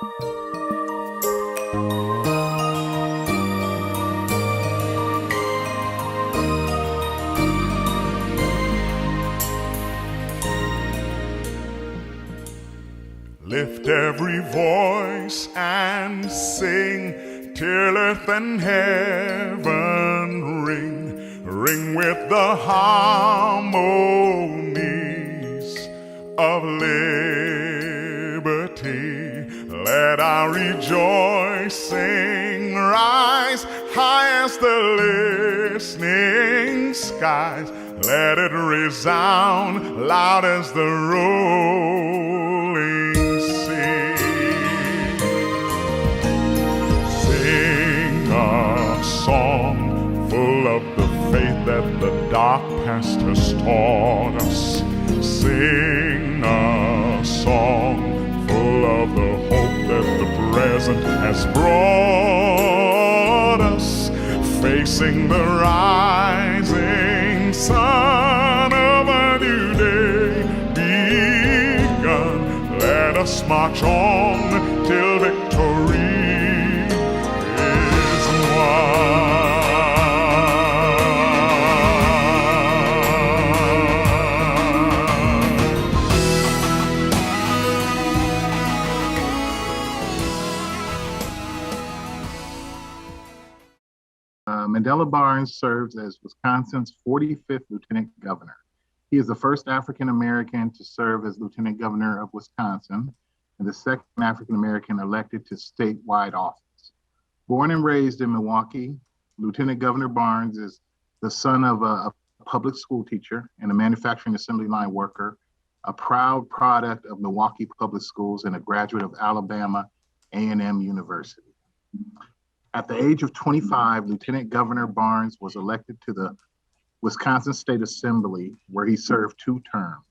Lift every voice and sing till earth and heaven ring, ring with the harmonies of liberty. Let our rejoicing rise high as the listening skies. Let it resound loud as the rolling sea. Sing a song full of the faith that the dark past has taught us. Sing a song full of the hope that the present has brought us. Facing the rising sun of a new day begun, let us march on till victory is won. Mandela Barnes serves as Wisconsin's 45th Lieutenant Governor. He is the first African American to serve as Lieutenant Governor of Wisconsin and the second African American elected to statewide office. Born and raised in Milwaukee, Lieutenant Governor Barnes is the son of a public school teacher and a manufacturing assembly line worker, a proud product of Milwaukee Public Schools and a graduate of Alabama A&M University. At the age of 25, Lieutenant Governor Barnes was elected to the Wisconsin State Assembly, where he served 2 terms.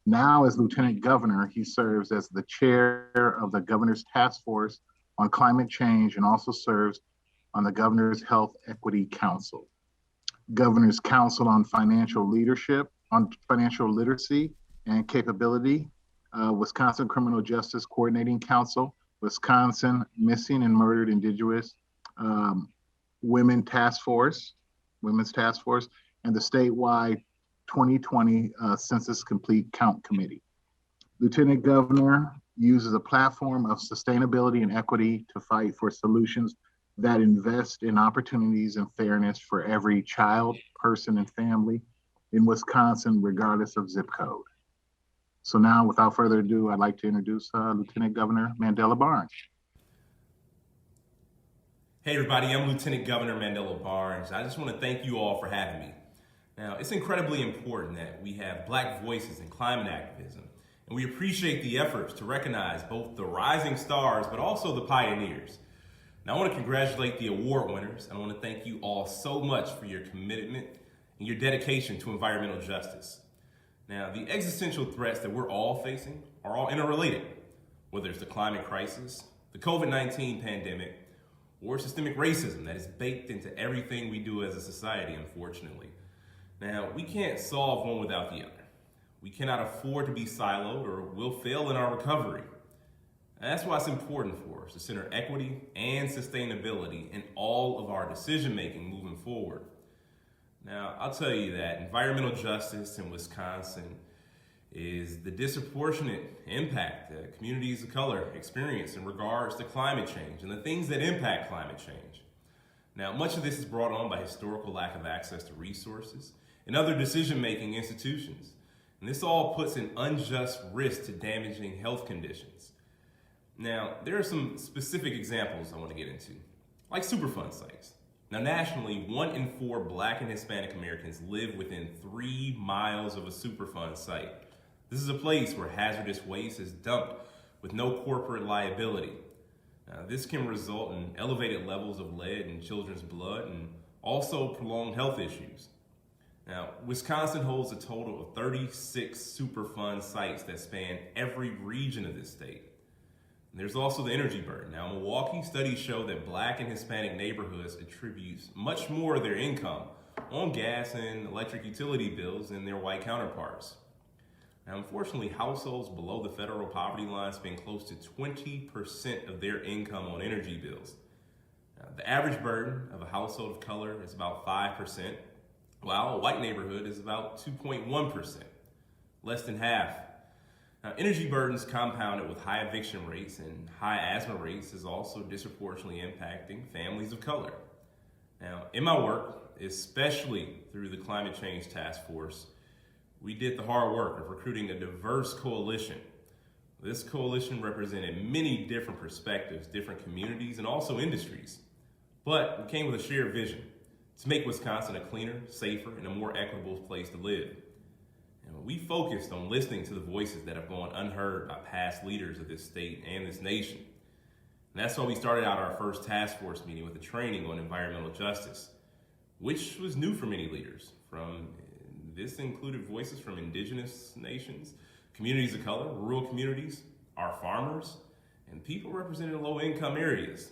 Now, as Lieutenant Governor, he serves as the chair of the Governor's Task Force on Climate Change and also serves on the Governor's Health Equity Council, Governor's Council on Financial Leadership, on Financial Literacy and Capability, Wisconsin Criminal Justice Coordinating Council, Wisconsin Missing and Murdered Indigenous Women's Task Force, and the statewide 2020 Census Complete Count Committee. Lieutenant Governor uses a platform of sustainability and equity to fight for solutions that invest in opportunities and fairness for every child, person, and family in Wisconsin, regardless of zip code. So now, without further ado, I'd like to introduce Lieutenant Governor Mandela Barnes. Hey everybody, I'm Lieutenant Governor Mandela Barnes. I just want to thank you all for having me. Now, it's incredibly important that we have Black voices in climate activism, and we appreciate the efforts to recognize both the rising stars, but also the pioneers. Now, I want to congratulate the award winners, and I want to thank you all so much for your commitment and your dedication to environmental justice. Now, the existential threats that we're all facing are all interrelated, whether it's the climate crisis, the COVID-19 pandemic, or systemic racism that is baked into everything we do as a society, unfortunately. Now, we can't solve one without the other. We cannot afford to be siloed or we'll fail in our recovery. And that's why it's important for us to center equity and sustainability in all of our decision-making moving forward. Now, I'll tell you that environmental justice in Wisconsin is the disproportionate impact that communities of color experience in regards to climate change and the things that impact climate change. Now, much of this is brought on by historical lack of access to resources and other decision-making institutions. And this all puts an unjust risk to damaging health conditions. Now, there are some specific examples I want to get into, like Superfund sites. Now, nationally, 1 in 4 Black and Hispanic Americans live within 3 miles of a Superfund site. This is a place where hazardous waste is dumped with no corporate liability. Now, this can result in elevated levels of lead in children's blood and also prolonged health issues. Now, Wisconsin holds a total of 36 Superfund sites that span every region of this state. And there's also the energy burden. Now, Milwaukee studies show that Black and Hispanic neighborhoods attribute much more of their income on gas and electric utility bills than their white counterparts. Now, unfortunately, households below the federal poverty line spend close to 20% of their income on energy bills. Now, the average burden of a household of color is about 5%, while a white neighborhood is about 2.1%, less than half. Now, energy burdens compounded with high eviction rates and high asthma rates is also disproportionately impacting families of color. Now, in my work, especially through the Climate Change Task Force, we did the hard work of recruiting a diverse coalition. This coalition represented many different perspectives, different communities, and also industries. But we came with a shared vision to make Wisconsin a cleaner, safer, and a more equitable place to live. And we focused on listening to the voices that have gone unheard by past leaders of this state and this nation. And that's why we started out our first task force meeting with a training on environmental justice, which was new for many leaders. This included voices from indigenous nations, communities of color, rural communities, our farmers, and people representing low-income areas.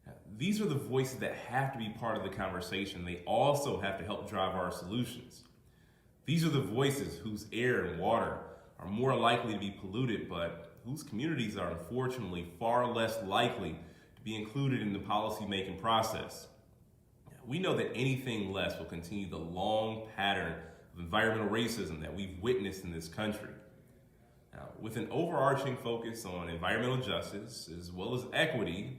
Now, these are the voices that have to be part of the conversation. They also have to help drive our solutions. These are the voices whose air and water are more likely to be polluted, but whose communities are unfortunately far less likely to be included in the policy-making process. We know that anything less will continue the long pattern of environmental racism that we've witnessed in this country. Now, with an overarching focus on environmental justice as well as equity,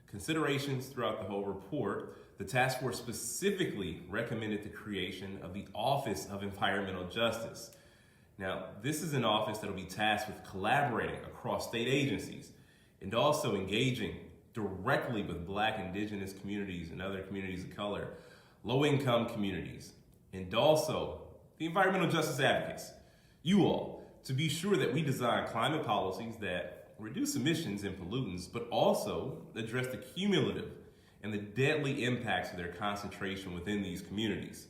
considerations throughout the whole report, the task force specifically recommended the creation of the Office of Environmental Justice. Now, this is an office that will be tasked with collaborating across state agencies and also engaging directly with Black, Indigenous communities and other communities of color, low-income communities, and also the environmental justice advocates, you all, to be sure that we design climate policies that reduce emissions and pollutants, but also address the cumulative and the deadly impacts of their concentration within these communities.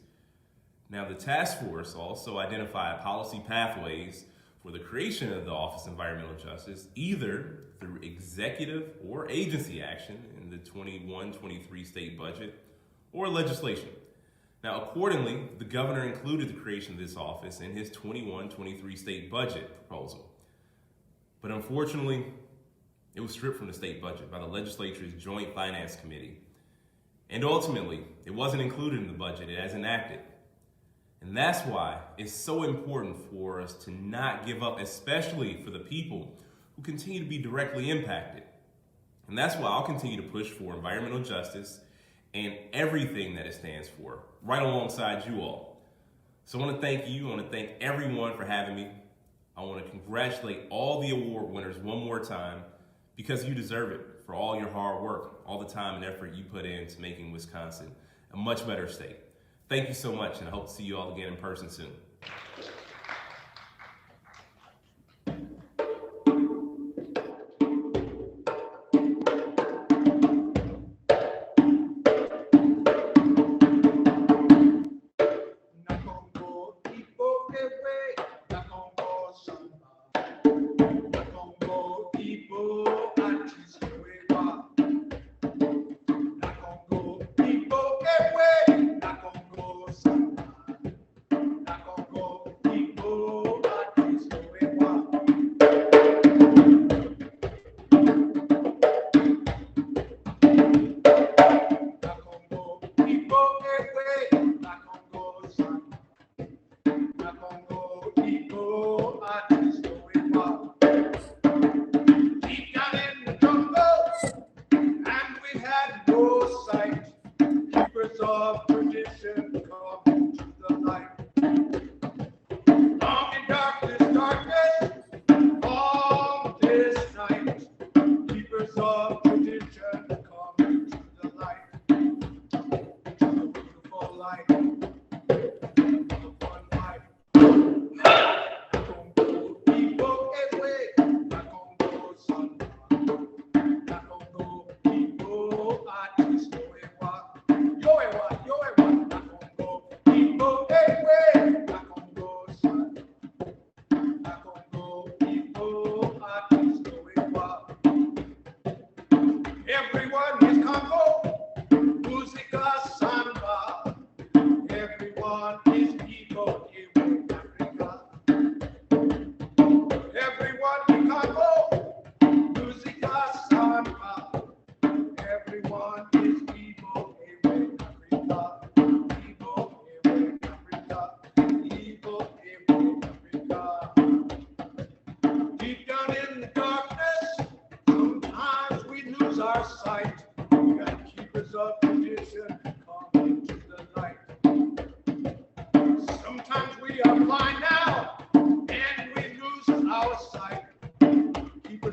Now, the task force also identified policy pathways for the creation of the Office of Environmental Justice, either through executive or agency action in the 21-23 state budget or legislation. Now, accordingly, the governor included the creation of this office in his 21-23 state budget proposal. But unfortunately, it was stripped from the state budget by the legislature's Joint Finance Committee. And ultimately, it wasn't included in the budget as enacted. And that's why it's so important for us to not give up, especially for the people who continue to be directly impacted. And that's why I'll continue to push for environmental justice and everything that it stands for, right alongside you all. So I want to thank you. I want to thank everyone for having me. I want to congratulate all the award winners one more time because you deserve it for all your hard work, all the time and effort you put into making Wisconsin a much better state. Thank you so much, and I hope to see you all again in person soon. Na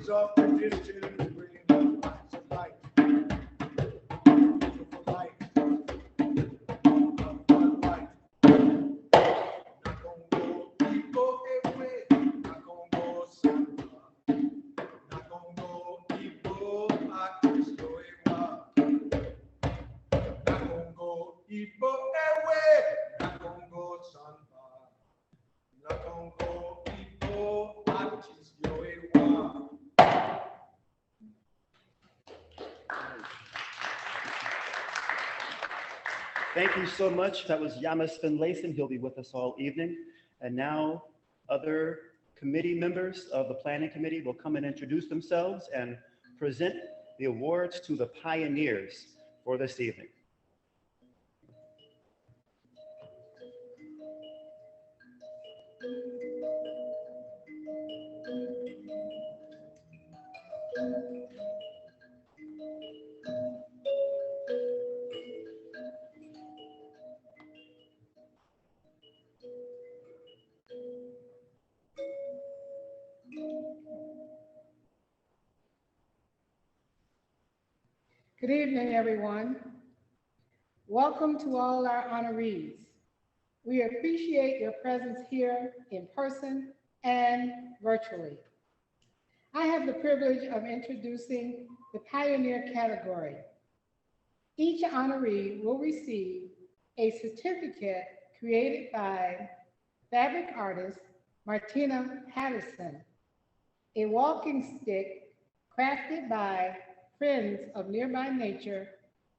Rivers of tradition, bringing the lights of light. Beautiful light. Light. Not gonna go people away. Not gonna go samba. Not gonna go people Cristo igual. Not gonna go people away. Not gonna go samba. Not gonna go people Cristo igual. Thank you so much. That was Yamas Finlayson. He'll be with us all evening. And now other committee members of the Planning Committee will come and introduce themselves and present the awards to the pioneers for this evening. Good evening, everyone. Welcome to all our honorees. We appreciate your presence here in person and virtually. I have the privilege of introducing the Pioneer category. Each honoree will receive a certificate created by fabric artist Martina Patterson, a walking stick crafted by Friends of Nearby Nature,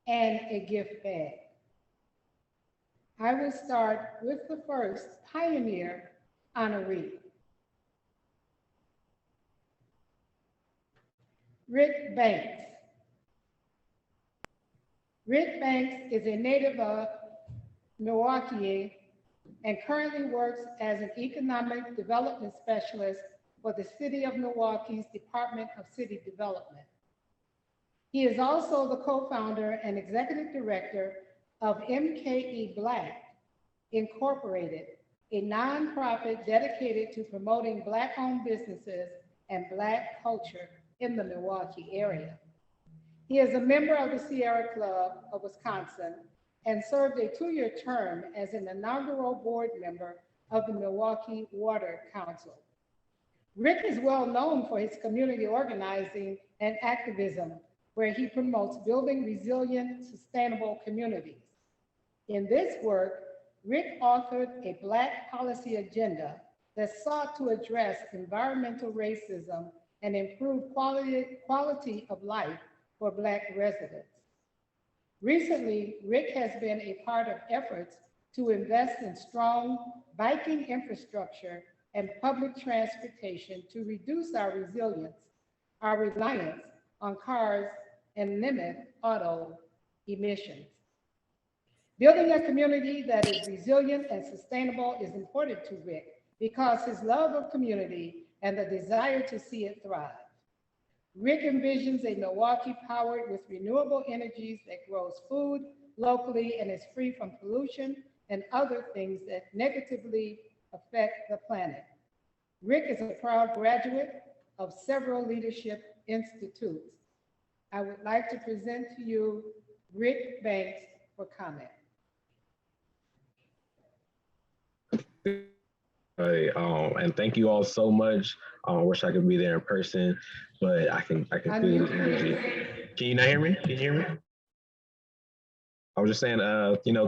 and a gift bag. I will start with the first Pioneer honoree. Rick Banks. Rick Banks is a native of Milwaukee and currently works as an economic development specialist for the City of Milwaukee's Department of City Development. He is also the co-founder and executive director of MKE Black Incorporated, a nonprofit dedicated to promoting Black-owned businesses and Black culture in the Milwaukee area. He is a member of the Sierra Club of Wisconsin and served a 2-year term as an inaugural board member of the Milwaukee Water Council. Rick is well known for his community organizing and activism, where he promotes building resilient, sustainable communities. In this work, Rick authored a Black policy agenda that sought to address environmental racism and improve quality of life for Black residents. Recently, Rick has been a part of efforts to invest in strong biking infrastructure and public transportation to reduce our reliance on cars and limit auto emissions. Building a community that is resilient and sustainable is important to Rick because his love of community and the desire to see it thrive. Rick envisions a Milwaukee powered with renewable energies that grows food locally and is free from pollution and other things that negatively affect the planet. Rick is a proud graduate of several leadership institutes. I would like to present to you Rick Banks for comment. And thank you all so much. I wish I could be there in person, but I can feel the energy. Can you not hear me? Can you hear me? I was just saying,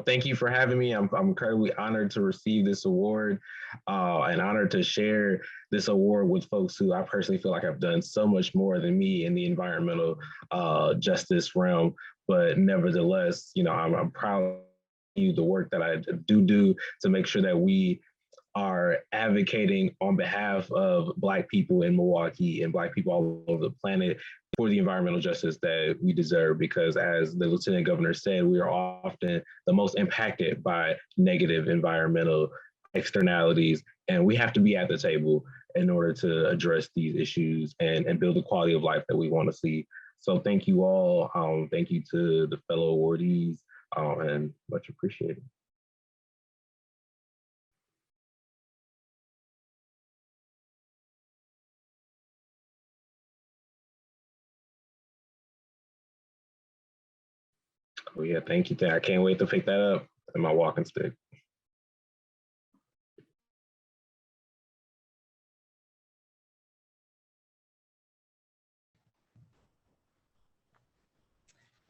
thank you for having me. I'm incredibly honored to receive this award and honored to share this award with folks who I personally feel like have done so much more than me in the environmental justice realm. But nevertheless, I'm proud of the work that I do to make sure that we are advocating on behalf of Black people in Milwaukee and Black people all over the planet for the environmental justice that we deserve, because as the Lieutenant Governor said, we are often the most impacted by negative environmental externalities, and we have to be at the table in order to address these issues and build the quality of life that we want to see. So thank you all. Thank you to the fellow awardees, and much appreciated. Oh yeah, thank you. I can't wait to pick that up in my walking stick.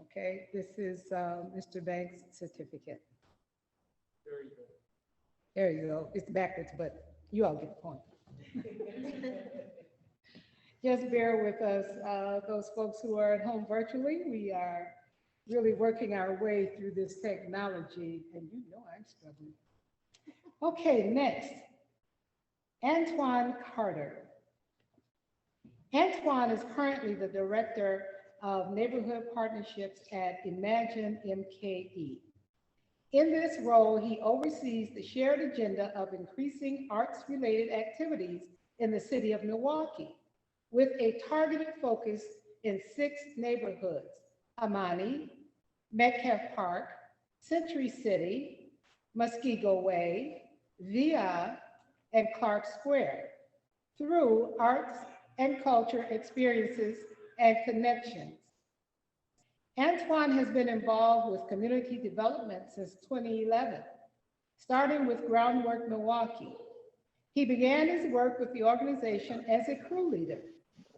Okay, this is Mr. Banks' certificate. There you go. It's backwards, but you all get the point. Just bear with us, those folks who are at home virtually. We are really working our way through this technology, and you know I'm struggling. Okay, next, Antoine Carter. Antoine is currently the Director of Neighborhood Partnerships at Imagine MKE. In this role, he oversees the shared agenda of increasing arts-related activities in the city of Milwaukee, with a targeted focus in 6 neighborhoods: Amani, Metcalf Park, Century City, Muskego Way, Via, and Clark Square, through arts and culture experiences and connections. Antoine has been involved with community development since 2011, starting with Groundwork Milwaukee. He began his work with the organization as a crew leader,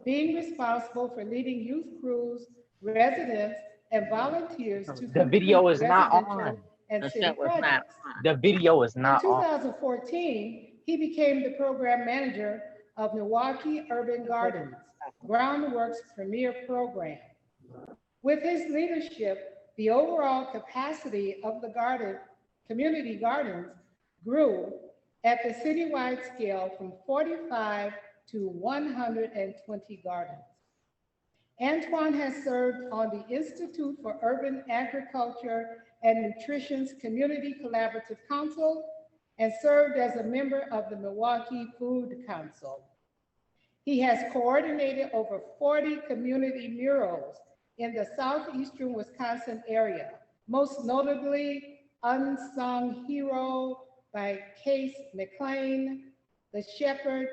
being responsible for leading youth crews, residents, and volunteers to The video complete is not residential on. and The city shit was not projects. on. The video is In not on. 2014, he became the program manager of Milwaukee Urban Gardens, Groundwork's premier program. With his leadership, the overall capacity of the community gardens grew at the citywide scale from 45 to 120 gardens. Antoine has served on the Institute for Urban Agriculture and Nutrition's Community Collaborative Council and served as a member of the Milwaukee Food Council. He has coordinated over 40 community murals in the southeastern Wisconsin area, most notably Unsung Hero by Case McLean, the Shepherd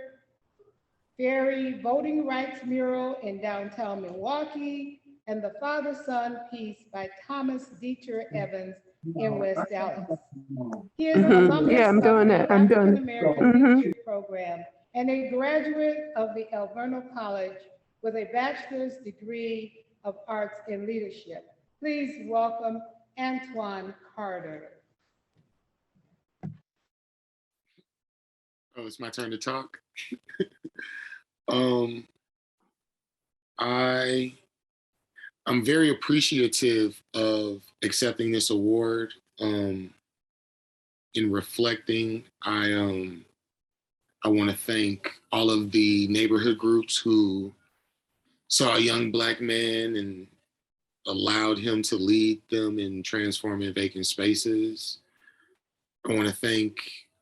Ferry Voting Rights Mural in downtown Milwaukee, and the Father-Son Piece by Thomas Dieter Evans in West Dallas. He is an alumnus Yeah, I'm of doing the it. I'm doing African it. American Leadership Program and a graduate of the Alverno College with a bachelor's degree of arts in leadership. Please welcome Antoine Carter. Oh, it's my turn to talk. I'm very appreciative of accepting this award. In reflecting, I want to thank all of the neighborhood groups who saw a young Black man and allowed him to lead them in transforming vacant spaces. I want to thank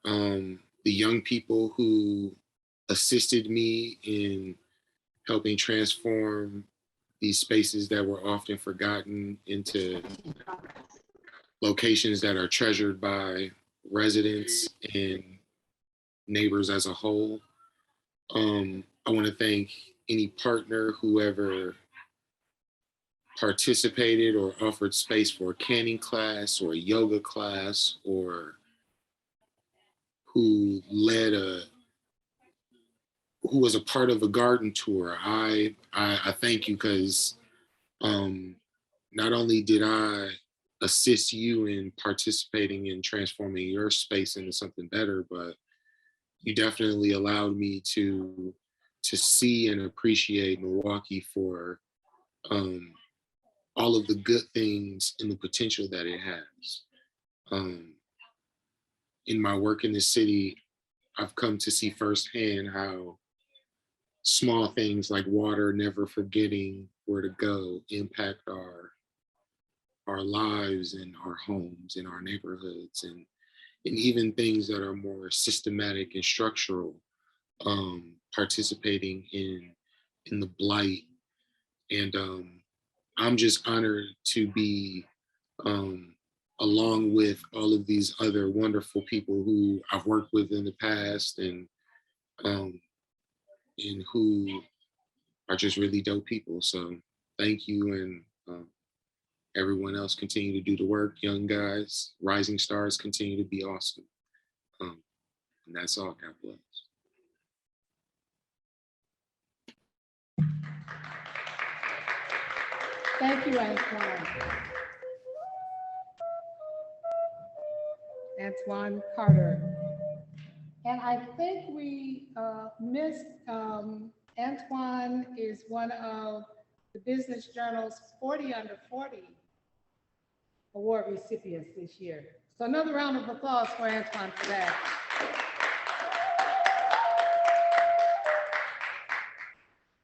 the young people who assisted me in helping transform these spaces that were often forgotten into locations that are treasured by residents and neighbors as a whole. I want to thank any partner, whoever participated or offered space for a canning class or a yoga class, or who was a part of a garden tour. I thank you, because not only did I assist you in participating in transforming your space into something better, but you definitely allowed me to see and appreciate Milwaukee for all of the good things and the potential that it has. In my work in the city, I've come to see firsthand how small things like water never forgetting where to go impact our lives and our homes and our neighborhoods, and even things that are more systematic and structural, participating in the blight. And I'm just honored to be along with all of these other wonderful people who I've worked with in the past, and who are just really dope people. So thank you, and everyone else continue to do the work. Young guys, rising stars continue to be awesome. And that's all. God bless. Thank you, Antoine. Antoine Carter. And I think we missed, Antoine is one of the Business Journal's 40 Under 40 award recipients this year. So another round of applause for Antoine for that.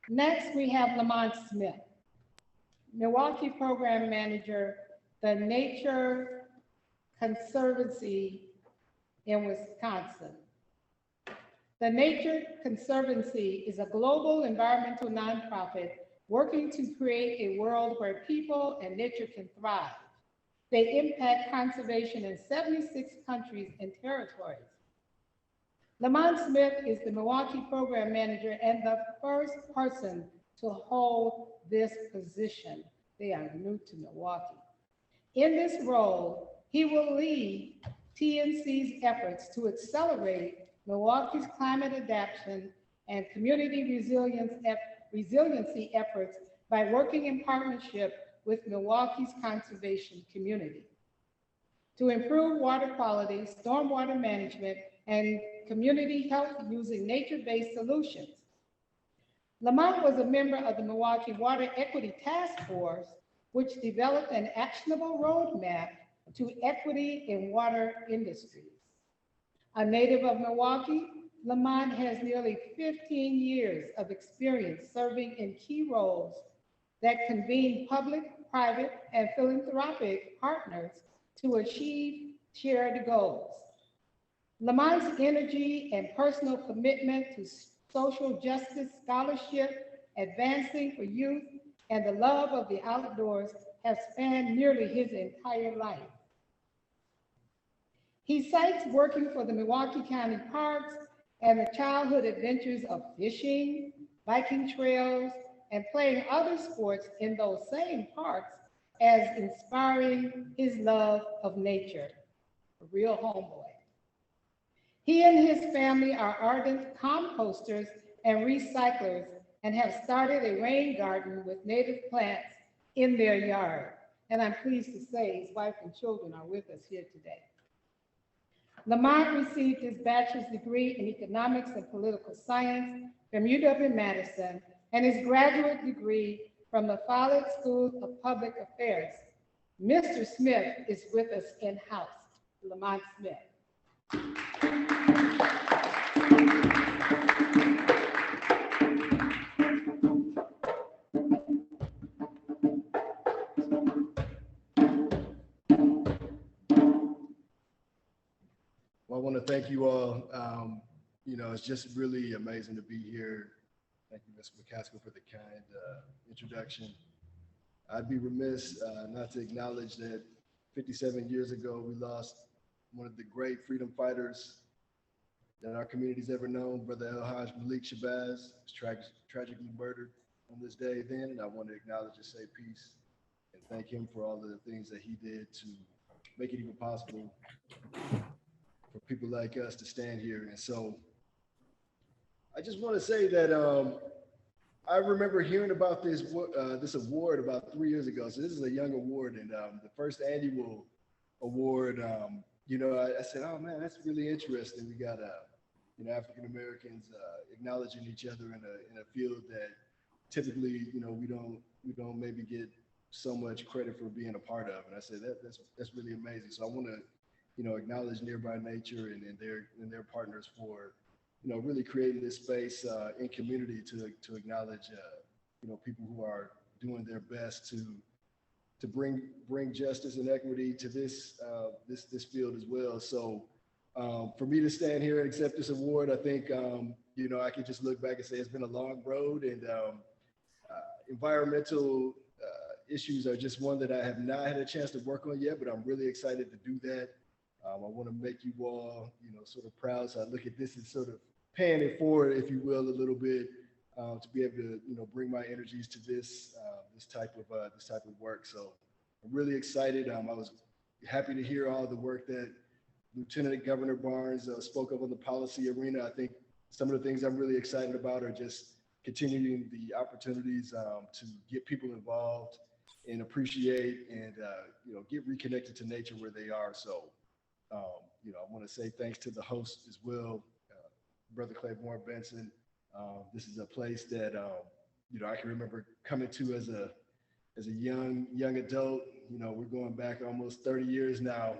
Next, we have Lamont Smith, Milwaukee Program Manager, the Nature Conservancy in Wisconsin. The Nature Conservancy is a global environmental nonprofit working to create a world where people and nature can thrive. They impact conservation in 76 countries and territories. Lamont Smith is the Milwaukee Program Manager and the first person to hold this position. They are new to Milwaukee. In this role, he will lead TNC's efforts to accelerate Milwaukee's climate adaptation and community resiliency efforts by working in partnership with Milwaukee's conservation community to improve water quality, stormwater management, and community health using nature-based solutions. Lamont was a member of the Milwaukee Water Equity Task Force, which developed an actionable roadmap to equity in water industries. A native of Milwaukee, Lamont has nearly 15 years of experience serving in key roles that convene public, private, and philanthropic partners to achieve shared goals. Lamont's energy and personal commitment to social justice, scholarship, advancing for youth, and the love of the outdoors have spanned nearly his entire life. He cites working for the Milwaukee County Parks and the childhood adventures of fishing, biking trails, and playing other sports in those same parks as inspiring his love of nature. A real homeboy. He and his family are ardent composters and recyclers and have started a rain garden with native plants in their yard. And I'm pleased to say his wife and children are with us here today. Lamont received his bachelor's degree in economics and political science from UW-Madison and his graduate degree from the Follett School of Public Affairs. Mr. Smith is with us in-house, Lamont Smith. Well, I want to thank you all. It's just really amazing to be here. Thank you, Ms. McCaskill, for the kind introduction. I'd be remiss not to acknowledge that 57 years ago, we lost one of the great freedom fighters that our community's ever known, Brother El-Haj Malik Shabazz, was tragically murdered on this day then, and I want to acknowledge and say peace and thank him for all of the things that he did to make it even possible for people like us to stand here. And so I just want to say that I remember hearing about this award about 3 years ago. So this is a young award, and the first annual award, I said, oh man, that's really interesting. We got African Americans acknowledging each other in a field that typically, we don't maybe get so much credit for being a part of. And I said that's really amazing. So I want to acknowledge Nearby Nature and their partners for really creating this space in community to acknowledge people who are doing their best to bring justice and equity to this field as well. So for me to stand here and accept this award, I think I can just look back and say it's been a long road, and environmental issues are just one that I have not had a chance to work on yet, but I'm really excited to do that. I want to make you all, sort of proud. So I look at this as sort of paying it forward, if you will, a little bit, to be able to, bring my energies to this type of work. So I'm really excited. I was happy to hear all the work that Lieutenant Governor Barnes spoke of on the policy arena. I think some of the things I'm really excited about are just continuing the opportunities to get people involved and appreciate and get reconnected to nature where they are. So I want to say thanks to the host as well, Brother Claiborne Benson. This is a place that I can remember coming to as a young adult. We're going back almost 30 years now.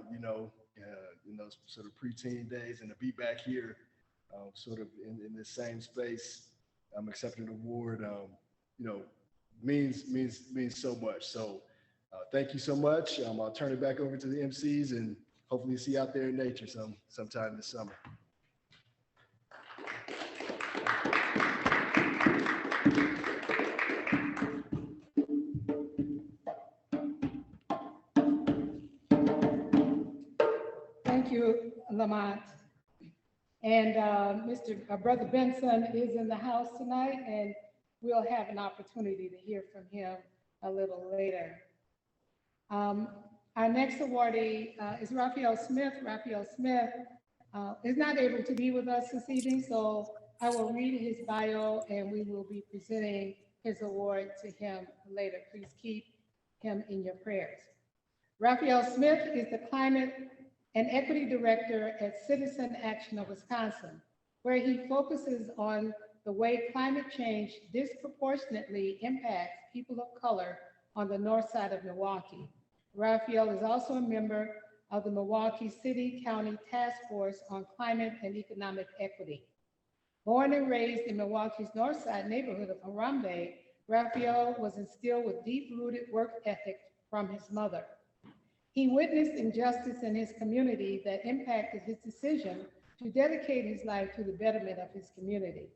In those sort of preteen days, and to be back here, sort of in this same space, accepting an award, means so much. So thank you so much. I'll turn it back over to the MCs and hopefully see you out there in nature sometime this summer. Thank you, Lamont. And Brother Benson is in the house tonight, and we'll have an opportunity to hear from him a little later. Our next awardee is Raphael Smith. Raphael Smith is not able to be with us this evening, so I will read his bio and we will be presenting his award to him later. Please keep him in your prayers. Raphael Smith is the Climate and Equity Director at Citizen Action of Wisconsin, where he focuses on the way climate change disproportionately impacts people of color on the north side of Milwaukee. Raphael is also a member of the Milwaukee City County Task Force on Climate and Economic Equity. Born and raised in Milwaukee's north side neighborhood of Harambe, Raphael was instilled with deep-rooted work ethic from his mother. He witnessed injustice in his community that impacted his decision to dedicate his life to the betterment of his community.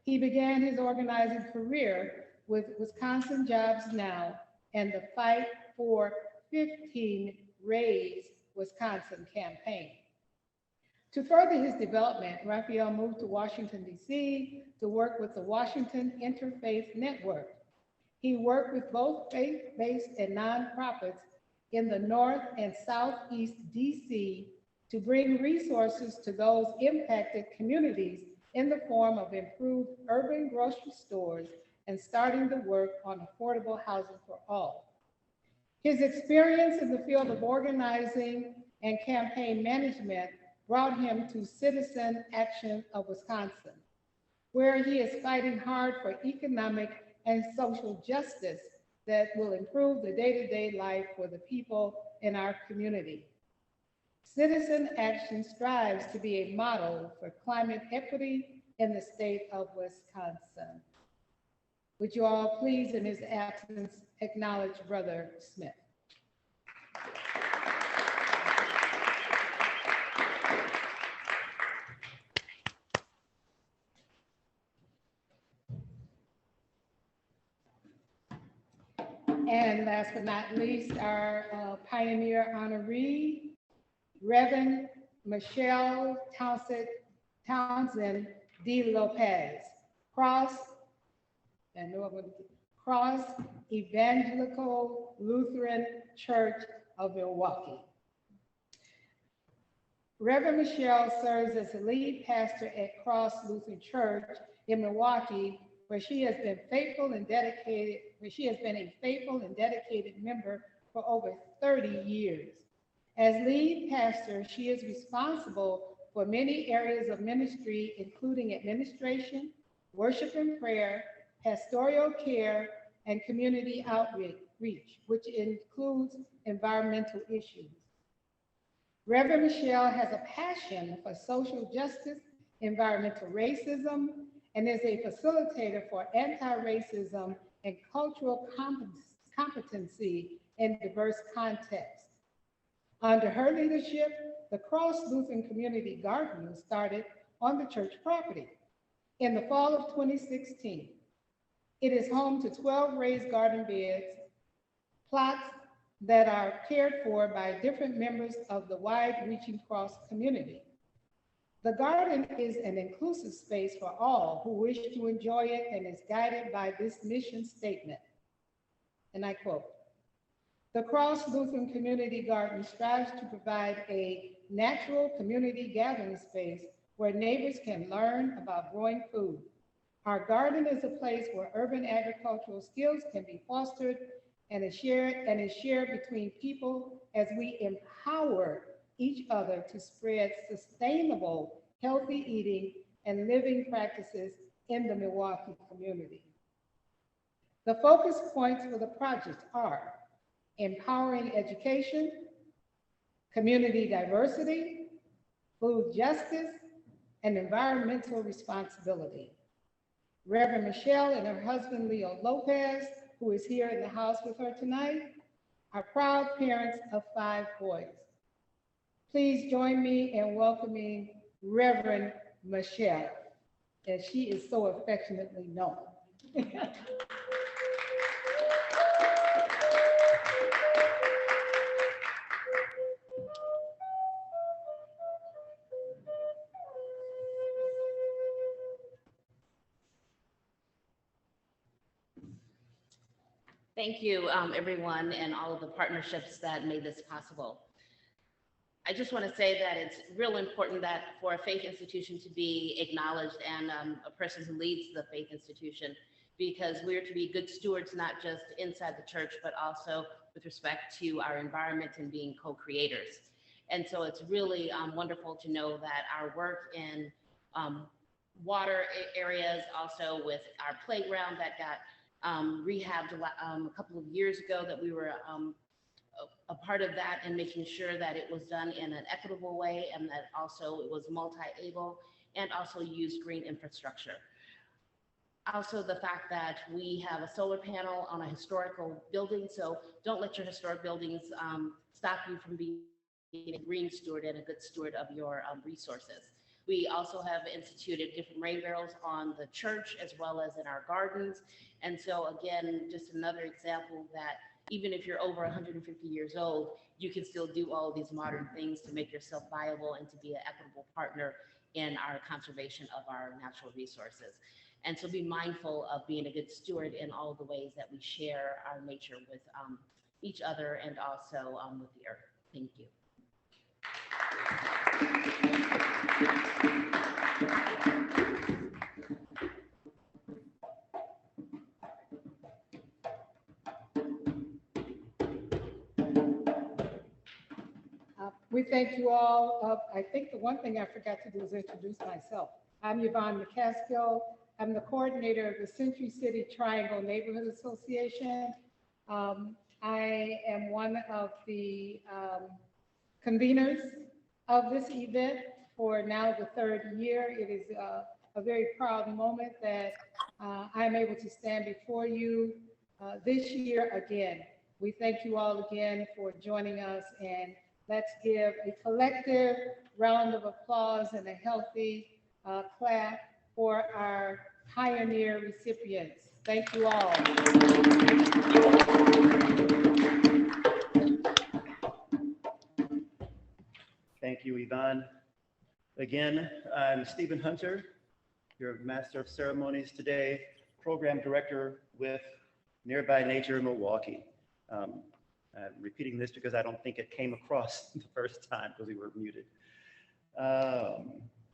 He began his organizing career with Wisconsin Jobs Now and the Fight for 15 Raise Wisconsin campaign. To further his development, Raphael moved to Washington, D.C. to work with the Washington Interfaith Network. He worked with both faith-based and nonprofits in the North and Southeast DC to bring resources to those impacted communities in the form of improved urban grocery stores and starting the work on affordable housing for all. His experience in the field of organizing and campaign management brought him to Citizen Action of Wisconsin, where he is fighting hard for economic and social justice that will improve the day-to-day life for the people in our community. Citizen Action strives to be a model for climate equity in the state of Wisconsin. Would you all please, in his absence, acknowledge Brother Smith? And last but not least, our pioneer honoree, Reverend Michelle Townsend D. Lopez, Cross Evangelical Lutheran Church of Milwaukee. Reverend Michelle serves as the lead pastor at Cross Lutheran Church in Milwaukee, where she has been a faithful and dedicated member for over 30 years. As lead pastor, she is responsible for many areas of ministry, including administration, worship and prayer, pastoral care, and community outreach, which includes environmental issues. Reverend Michelle has a passion for social justice, environmental racism, and is a facilitator for anti-racism and cultural competency in diverse contexts. Under her leadership, the Cross Lutheran Community Garden was started on the church property in the fall of 2016. It is home to 12 raised garden beds, plots that are cared for by different members of the wide-reaching Cross community. The garden is an inclusive space for all who wish to enjoy it and is guided by this mission statement. And I quote, The Cross Lutheran Community Garden strives to provide a natural community gathering space where neighbors can learn about growing food. Our garden is a place where urban agricultural skills can be fostered and is shared between people as we empower each other to spread sustainable, healthy eating and living practices in the Milwaukee community. The focus points for the project are empowering education, community diversity, food justice, and environmental responsibility. Reverend Michelle and her husband, Leo Lopez, who is here in the house with her tonight, are proud parents of 5 boys. Please join me in welcoming Reverend Michelle, as she is so affectionately known. Thank you, everyone, and all of the partnerships that made this possible. I just want to say that it's real important that for a faith institution to be acknowledged and a person who leads the faith institution, because we're to be good stewards, not just inside the church, but also with respect to our environment and being co-creators. And so it's really wonderful to know that our work in water areas, also with our playground that got rehabbed a couple of years ago, that we were a part of that and making sure that it was done in an equitable way and that also it was multi-able and also used green infrastructure. Also the fact that we have a solar panel on a historical building, so don't let your historic buildings stop you from being a green steward and a good steward of your resources. We also have instituted different rain barrels on the church as well as in our gardens. And so again, just another example that even if you're over 150 years old, you can still do all of these modern things to make yourself viable and to be an equitable partner in our conservation of our natural resources. And so be mindful of being a good steward in all of the ways that we share our nature with each other and also with the earth. Thank you. We thank you all. I think the one thing I forgot to do is introduce myself. I'm Yvonne McCaskill. I'm the coordinator of the Century City Triangle Neighborhood Association. I am one of the conveners of this event for now the 3rd year. It is a very proud moment that I'm able to stand before you this year again. We thank you all again for joining us, and let's give a collective round of applause and a healthy clap for our pioneer recipients. Thank you all. Thank you, Yvonne. Again, I'm Stephen Hunter, your Master of Ceremonies today, Program Director with Nearby Nature Milwaukee. I'm repeating this because I don't think it came across the first time because we were muted.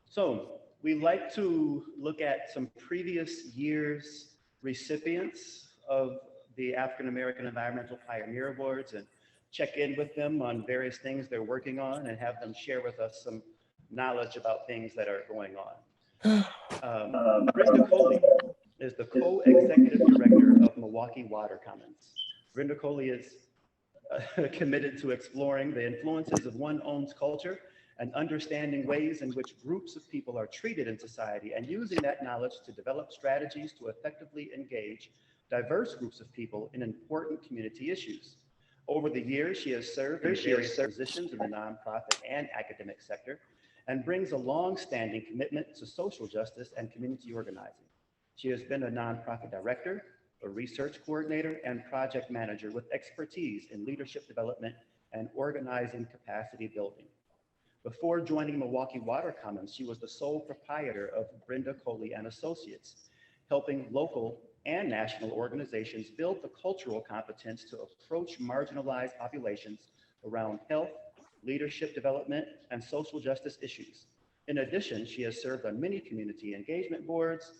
So we like to look at some previous year's recipients of the African American Environmental Pioneer Awards and check in with them on various things they're working on and have them share with us some knowledge about things that are going on. Brenda Coley is the co-executive director of Milwaukee Water Commons. Brenda Coley is committed to exploring the influences of one-own's culture and understanding ways in which groups of people are treated in society and using that knowledge to develop strategies to effectively engage diverse groups of people in important community issues. Over the years, she has served in various positions in the nonprofit and academic sector and brings a long-standing commitment to social justice and community organizing. She has been a nonprofit director, a research coordinator, and project manager with expertise in leadership development and organizing capacity building. Before joining Milwaukee Water Commons, she was the sole proprietor of Brenda Coley and Associates, helping local and national organizations build the cultural competence to approach marginalized populations around health, leadership development, and social justice issues. In addition, she has served on many community engagement boards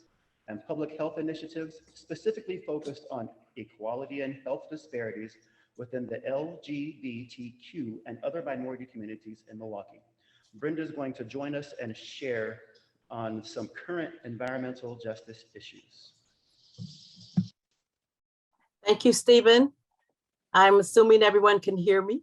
and public health initiatives specifically focused on equality and health disparities within the LGBTQ and other minority communities in Milwaukee. Brenda is going to join us and share on some current environmental justice issues. Thank you, Stephen. I'm assuming everyone can hear me.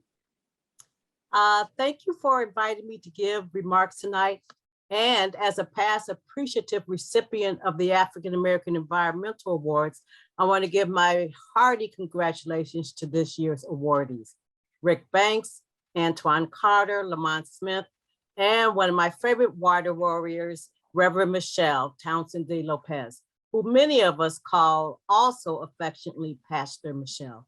Thank you for inviting me to give remarks tonight. And as a past appreciative recipient of the African American Environmental Awards, I want to give my hearty congratulations to this year's awardees: Rick Banks, Antoine Carter, Lamont Smith, and one of my favorite water warriors, Reverend Michelle Townsend de Lopez, who many of us call also affectionately Pastor Michelle.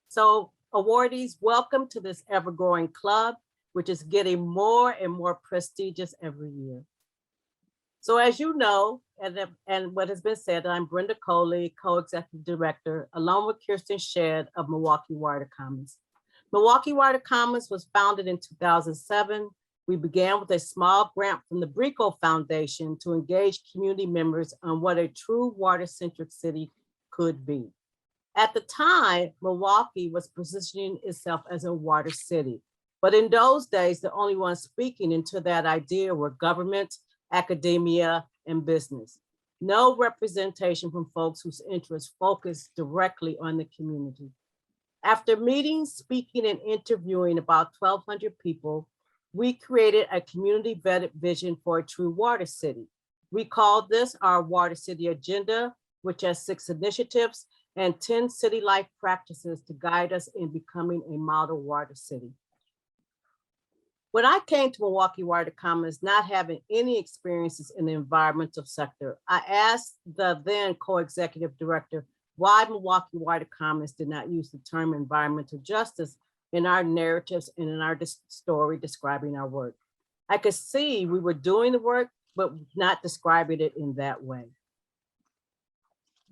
So awardees, welcome to this ever-growing club, which is getting more and more prestigious every year. So as you know, and what has been said, I'm Brenda Coley, co-executive director, along with Kirsten Shedd of Milwaukee Water Commons. Milwaukee Water Commons was founded in 2007. We began with a small grant from the Brico Foundation to engage community members on what a true water-centric city could be. At the time, Milwaukee was positioning itself as a water city. But in those days, the only ones speaking into that idea were government, academia, and business. No representation from folks whose interests focused directly on the community. After meeting, speaking, and interviewing about 1,200 people, we created a community-vetted vision for a true water city. We called this our Water City Agenda, which has 6 initiatives and 10 city life practices to guide us in becoming a model water city. When I came to Milwaukee Water Commons, not having any experiences in the environmental sector, I asked the then co-executive director why Milwaukee Water Commons did not use the term environmental justice in our narratives and in our story describing our work. I could see we were doing the work, but not describing it in that way.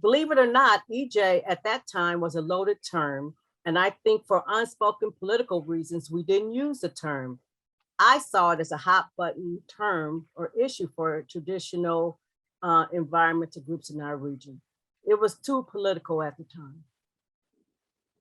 Believe it or not, EJ at that time was a loaded term, and I think for unspoken political reasons, we didn't use the term. I saw it as a hot button term or issue for traditional environmental groups in our region. It was too political at the time.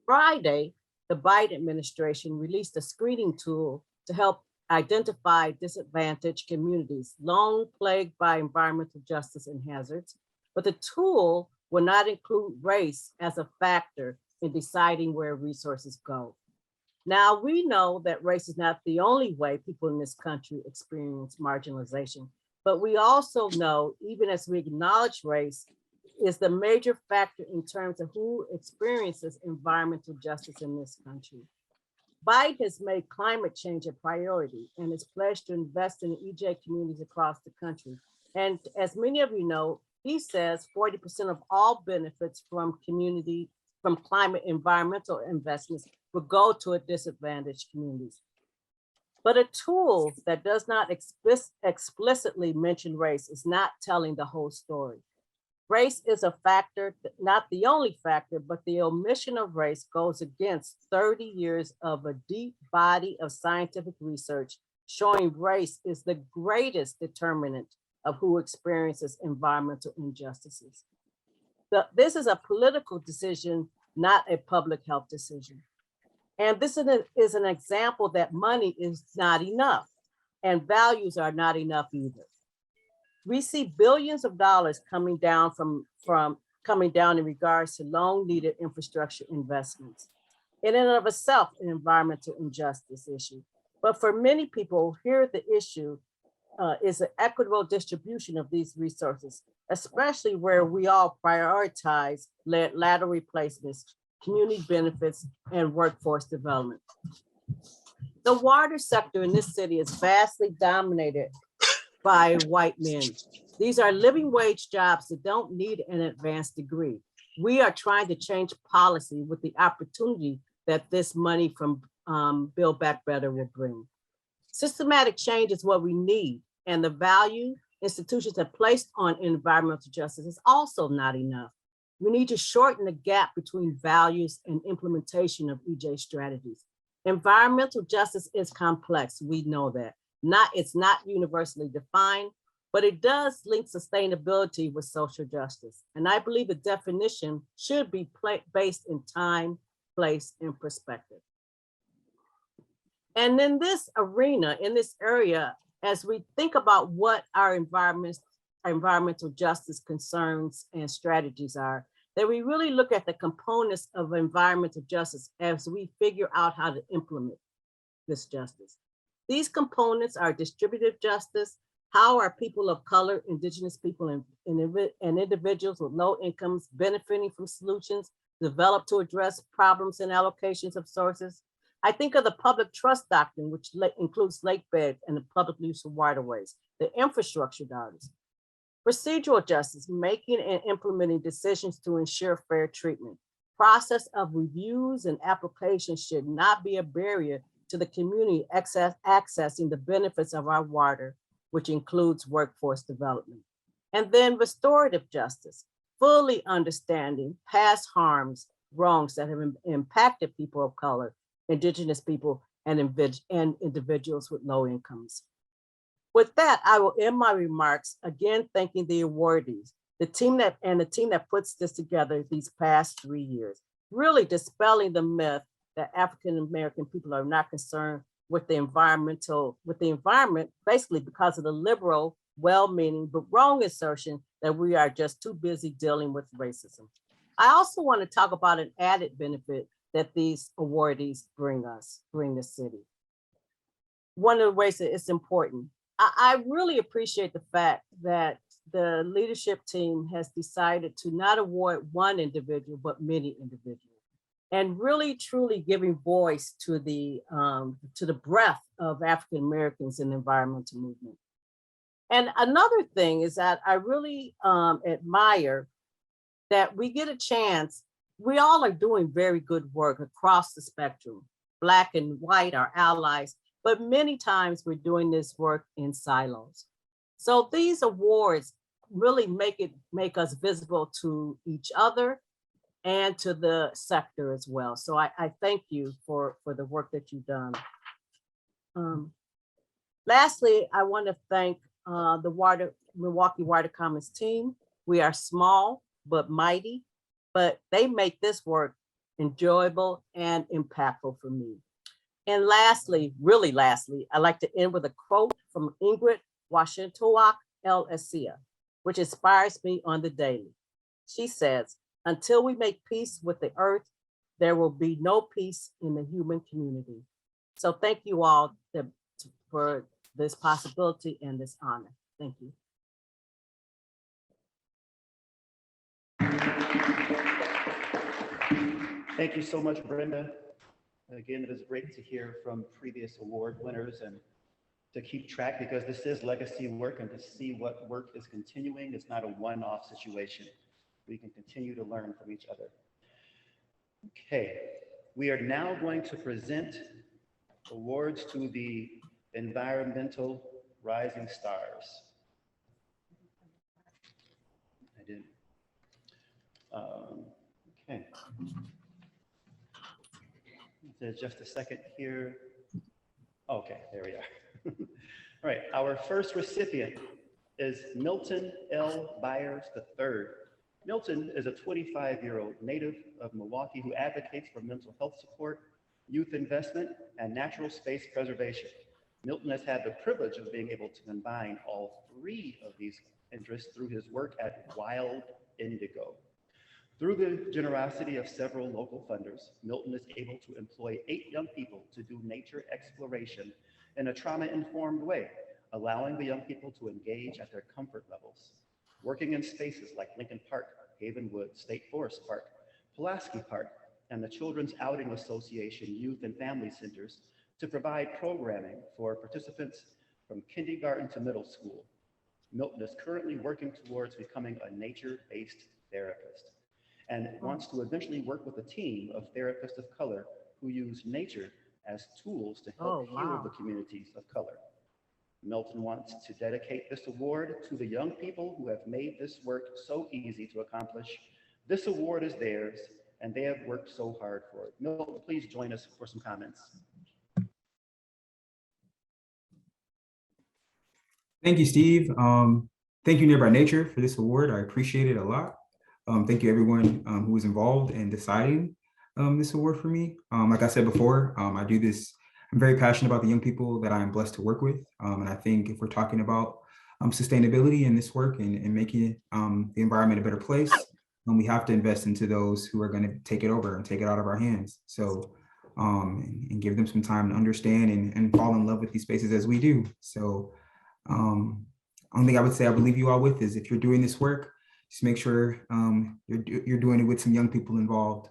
Friday, the Biden administration released a screening tool to help identify disadvantaged communities long plagued by environmental justice and hazards, but the tool will not include race as a factor in deciding where resources go. Now, we know that race is not the only way people in this country experience marginalization, but we also know, even as we acknowledge race, is the major factor in terms of who experiences environmental justice in this country. Biden has made climate change a priority and has pledged to invest in EJ communities across the country. And as many of you know, he says 40% of all benefits from climate environmental investments will go to a disadvantaged communities. But a tool that does not explicitly mention race is not telling the whole story. Race is a factor, not the only factor, but the omission of race goes against 30 years of a deep body of scientific research showing race is the greatest determinant of who experiences environmental injustices. This is a political decision, not a public health decision. And this is an example that money is not enough and values are not enough either. We see billions of dollars coming down in regards to long needed infrastructure investments. In and of itself, an environmental injustice issue. But for many people, here the issue is an equitable distribution of these resources, especially where we all prioritize lateral replacements, community benefits, and workforce development. The water sector in this city is vastly dominated by white men. These are living wage jobs that don't need an advanced degree. We are trying to change policy with the opportunity that this money from Build Back Better will bring. Systematic change is what we need, and the value institutions have placed on environmental justice is also not enough. We need to shorten the gap between values and implementation of EJ strategies. Environmental justice is complex, we know that. It's not universally defined, but it does link sustainability with social justice. And I believe the definition should be based in time, place, and perspective. And in this arena, in this area, as we think about what our environmental justice concerns and strategies are, that we really look at the components of environmental justice as we figure out how to implement this justice. These components are distributive justice. How are people of color, indigenous people, and individuals with low incomes benefiting from solutions developed to address problems and allocations of sources? I think of the public trust doctrine, which includes lake beds and the public use of waterways, the infrastructure dollars. Procedural justice, making and implementing decisions to ensure fair treatment. Process of reviews and applications should not be a barrier to the community accessing the benefits of our water, which includes workforce development. And then restorative justice, fully understanding past harms, wrongs that have impacted people of color, indigenous people, and individuals with low incomes. With that, I will end my remarks, again thanking the awardees, the team that puts this together these past 3 years, really dispelling the myth that African American people are not concerned with the environment, basically because of the liberal, well-meaning, but wrong assertion that we are just too busy dealing with racism. I also want to talk about an added benefit that these awardees bring the city. One of the ways that it's important, I really appreciate the fact that the leadership team has decided to not award one individual, but many individuals, and really truly giving voice to the breadth of African Americans in the environmental movement. And another thing is that I really admire that we get a chance. We all are doing very good work across the spectrum. Black and white are allies, but many times we're doing this work in silos. So these awards really make us visible to each other and to the sector as well. So I thank you for the work that you've done. Lastly, I want to thank the Milwaukee Water Commons team. We are small but mighty, but they make this work enjoyable and impactful for me. And lastly, really lastly, I'd like to end with a quote from Ingrid Washington El Esia, which inspires me on the daily. She says, "Until we make peace with the earth, there will be no peace in the human community." So thank you all for this possibility and this honor. Thank you. Thank you so much, Brenda. Again, it is great to hear from previous award winners and to keep track, because this is legacy work, and to see what work is continuing. It's not a one-off situation. We can continue to learn from each other. Okay, we are now going to present awards to the Environmental Rising Stars. I didn't. Okay. There's just a second here. Okay, there we are. All right, our first recipient is Milton L. Byers III. Milton is a 25-year-old native of Milwaukee who advocates for mental health support, youth investment, and natural space preservation. Milton has had the privilege of being able to combine all three of these interests through his work at Wild Indigo. Through the generosity of several local funders, Milton is able to employ 8 young people to do nature exploration in a trauma-informed way, allowing the young people to engage at their comfort levels. Working in spaces like Lincoln Park, Havenwood State Forest Park, Pulaski Park, and the Children's Outing Association Youth and Family Centers to provide programming for participants from kindergarten to middle school. Milton is currently working towards becoming a nature-based therapist and wants to eventually work with a team of therapists of color who use nature as tools to help heal the communities of color. Milton wants to dedicate this award to the young people who have made this work so easy to accomplish This award is theirs, and they have worked so hard for it. Milton, please join us for some comments. Thank you, Steve. Thank you, Nearby Nature, for this award. I appreciate it a lot. Thank you, everyone who was involved in deciding this award for me. Like I said before, I do this. I'm very passionate about the young people that I am blessed to work with. And I think if we're talking about sustainability in this work and making the environment a better place, we have to invest into those who are going to take it over and take it out of our hands. So, and give them some time to understand and fall in love with these spaces as we do. So, only thing I would say I would leave you all with is if you're doing this work, just make sure you're doing it with some young people involved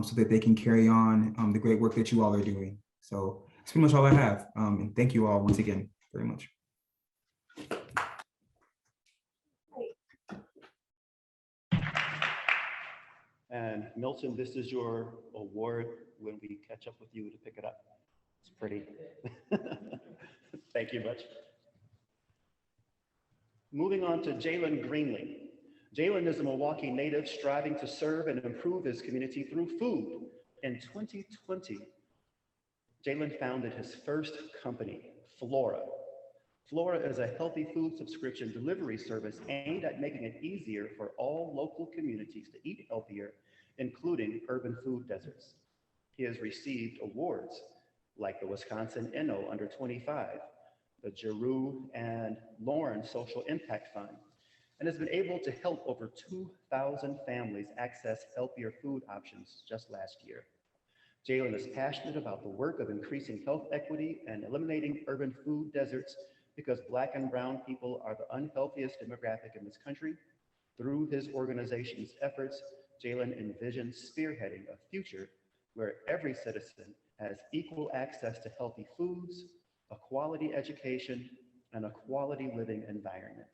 so that they can carry on the great work that you all are doing. So that's pretty much all I have. And thank you all once again very much. And Milton, this is your award when we catch up with you to pick it up. It's pretty. Thank you much. Moving on to Jalen Greenlee. Jalen is a Milwaukee native striving to serve and improve his community through food. In 2020, Jalen founded his first company, Flora. Flora is a healthy food subscription delivery service aimed at making it easier for all local communities to eat healthier, including urban food deserts. He has received awards like the Wisconsin Inno Under 25, the Giroux and Lauren Social Impact Fund, and has been able to help over 2,000 families access healthier food options just last year. Jalen is passionate about the work of increasing health equity and eliminating urban food deserts because Black and brown people are the unhealthiest demographic in this country. Through his organization's efforts, Jalen envisions spearheading a future where every citizen has equal access to healthy foods, a quality education, and a quality living environment.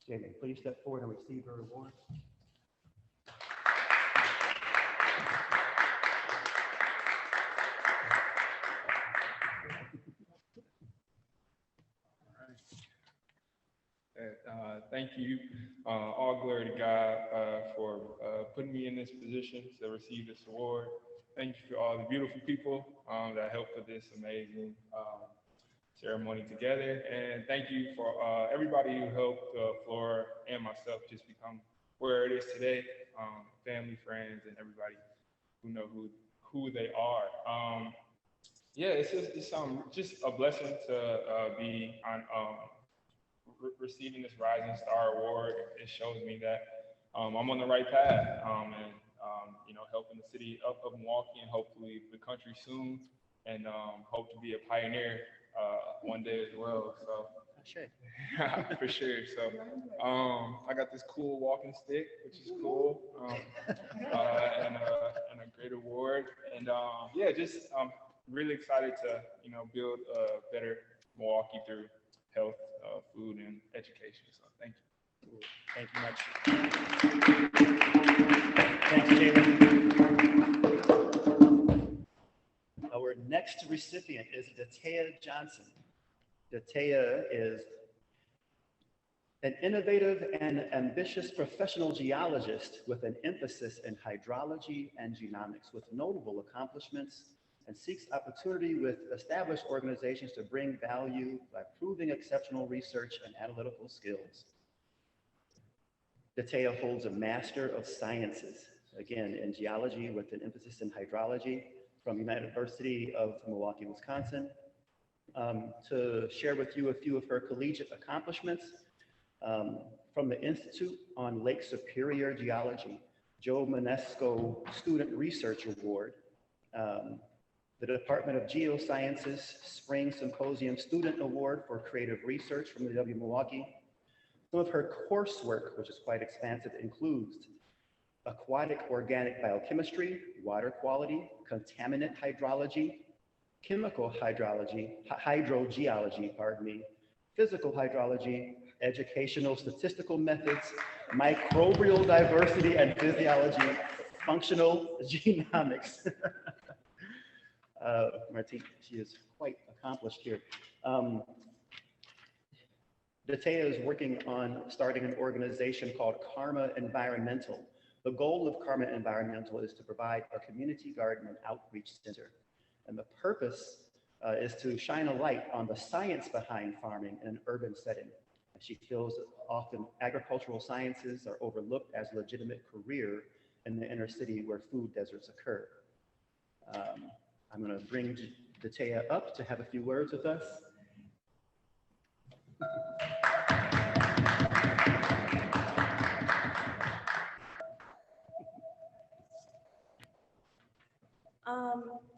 Jalen, please step forward and receive your award. Thank you. All glory to God for putting me in this position to receive this award. Thank you to all the beautiful people that helped put this amazing ceremony together. And thank you for everybody who helped Flora and myself just become where it is today. Family, friends, and everybody who know who they are. Yeah, it's just a blessing to be on receiving this Rising Star Award. It shows me that I'm on the right path, and you know, helping the city of Milwaukee and hopefully the country soon, and hope to be a pioneer one day as well. So for sure. So I got this cool walking stick, which is cool, and a great award, and yeah, just really excited to build a better Milwaukee through health, food, and education. So thank you. Thank you much. Thanks, Jalen. Our next recipient is Datea Johnson. Datea is an innovative and ambitious professional geologist with an emphasis in hydrology and genomics, with notable accomplishments, and seeks opportunity with established organizations to bring value by proving exceptional research and analytical skills. Datea holds a Master of Sciences, again, in geology with an emphasis in hydrology from University of Milwaukee, Wisconsin. To share with you a few of her collegiate accomplishments, from the Institute on Lake Superior Geology, Joe Manesco Student Research Award, the Department of Geosciences Spring Symposium Student Award for Creative Research from the W Milwaukee. Some of her coursework, which is quite expansive, includes aquatic organic biochemistry, water quality, contaminant hydrology, chemical hydrology, hydrogeology, pardon me, physical hydrology, educational statistical methods, microbial diversity and physiology, functional genomics. Martine, she is quite accomplished here. Datea is working on starting an organization called Karma Environmental, The goal of Karma Environmental is to provide a community garden and outreach center. And the purpose is to shine a light on the science behind farming in an urban setting. She feels that often agricultural sciences are overlooked as a legitimate career in the inner city where food deserts occur. I'm going to bring Datea up to have a few words with us.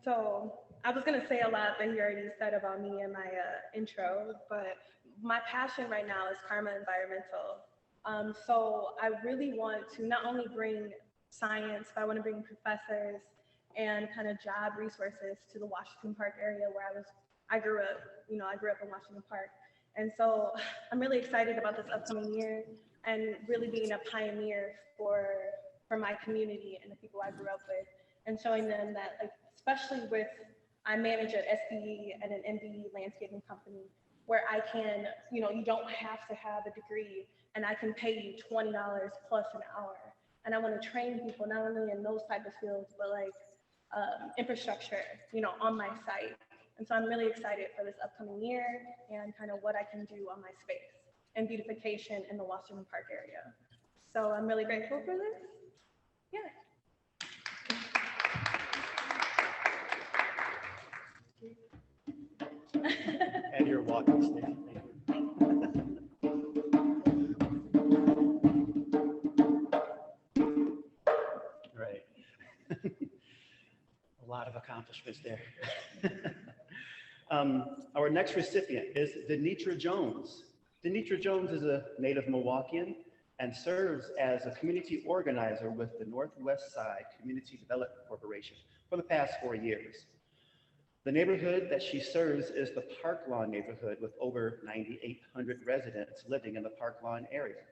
So I was gonna say a lot that he already said about me in my intro, but my passion right now is Karma Environmental. So I really want to not only bring science, but I want to bring professors and kind of job resources to the Washington Park area where I grew up. I grew up in Washington Park. And so I'm really excited about this upcoming year and really being a pioneer for my community and the people I grew up with, and showing them that, like, especially with, I manage an SBE and an MBE landscaping company where I can, you don't have to have a degree and I can pay you $20 plus an hour. And I want to train people not only in those type of fields, but like infrastructure, on my site. And so I'm really excited for this upcoming year and kind of what I can do on my space and beautification in the Washington Park area. So I'm really grateful for this. Yeah. And your walking stick. Right. A lot of accomplishments there. Our next recipient is Denitra Jones. Denitra Jones is a native Milwaukeean and serves as a community organizer with the Northwest Side Community Development Corporation for the past 4 years. The neighborhood that she serves is the Park Lawn neighborhood with over 9,800 residents living in the Park Lawn area.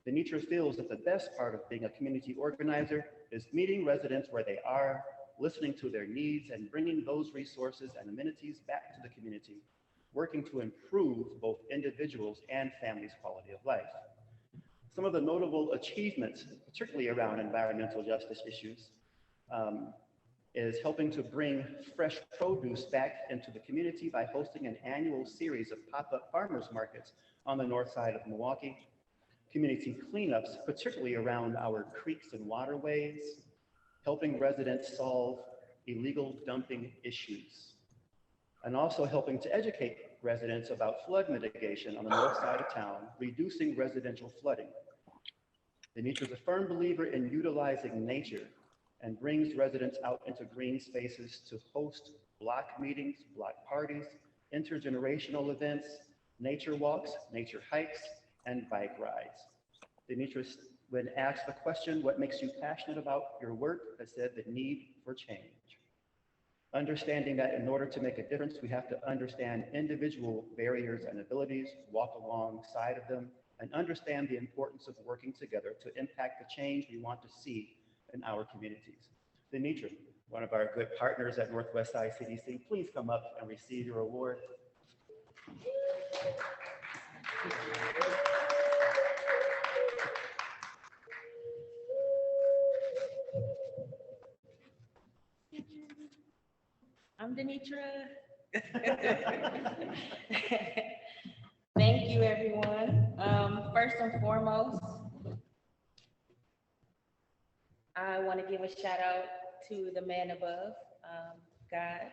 Denitra feels that the best part of being a community organizer is meeting residents where they are, listening to their needs, and bringing those resources and amenities back to the community, working to improve both individuals' and families' quality of life. Some of the notable achievements, particularly around environmental justice issues, is helping to bring fresh produce back into the community by hosting an annual series of pop-up farmers markets on the north side of Milwaukee, community cleanups, particularly around our creeks and waterways, helping residents solve illegal dumping issues, and also helping to educate residents about flood mitigation on the north side of town, reducing residential flooding. Denitra is a firm believer in utilizing nature and brings residents out into green spaces to host block meetings, block parties, intergenerational events, nature walks, nature hikes, and bike rides. Denitra, when asked the question, what makes you passionate about your work, has said the need for change. Understanding that in order to make a difference, we have to understand individual barriers and abilities, walk alongside of them, and understand the importance of working together to impact the change we want to see in our communities. Denitra, one of our good partners at Northwest Side CDC, please come up and receive your award. I'm Denitra. Thank you, everyone. First and foremost, I want to give a shout out to the man above, God.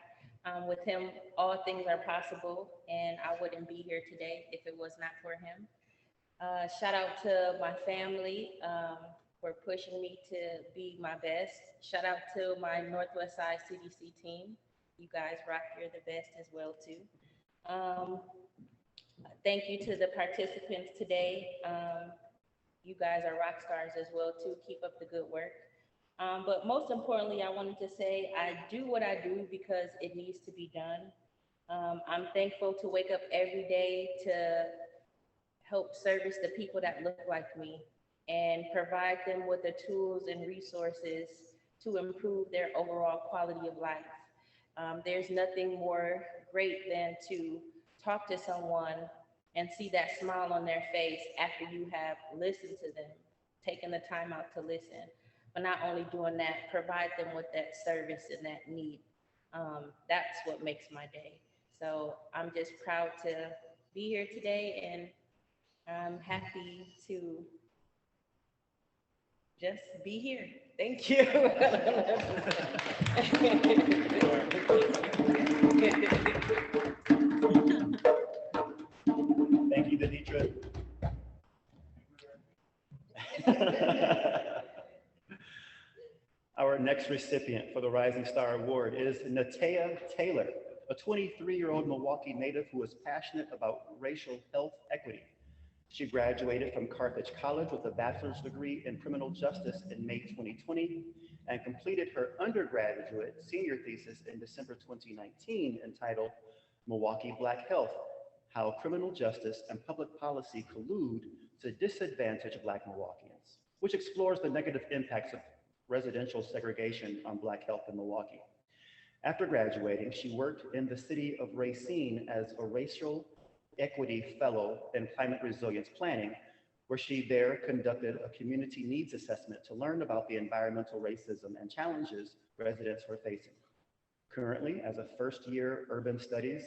With him, all things are possible, and I wouldn't be here today if it was not for him. Shout out to my family for pushing me to be my best. Shout out to my Northwest Side CDC team. You guys rock, you're the best as well too. Thank you to the participants today. You guys are rock stars as well too. Keep up the good work. But most importantly, I wanted to say I do what I do because it needs to be done. I'm thankful to wake up every day to help service the people that look like me and provide them with the tools and resources to improve their overall quality of life. There's nothing more great than to talk to someone and see that smile on their face after you have listened to them, taken the time out to listen. but not only doing that, provide them with that service and that need. That's what makes my day. So I'm just proud to be here today, and I'm happy to just be here. Thank you. Thank you, Denitra. Our next recipient for the Rising Star Award is Natea Taylor, a 23-year-old Milwaukee native who is passionate about racial health equity. She graduated from Carthage College with a bachelor's degree in criminal justice in May 2020 and completed her undergraduate senior thesis in December 2019 entitled Milwaukee Black Health: How Criminal Justice and Public Policy Collude to Disadvantage Black Milwaukeeans, which explores the negative impacts of residential segregation on Black health in Milwaukee. After graduating, she worked in the city of Racine as a racial equity fellow in climate resilience planning, where she there conducted a community needs assessment to learn about the environmental racism and challenges residents were facing. Currently, as a first-year urban studies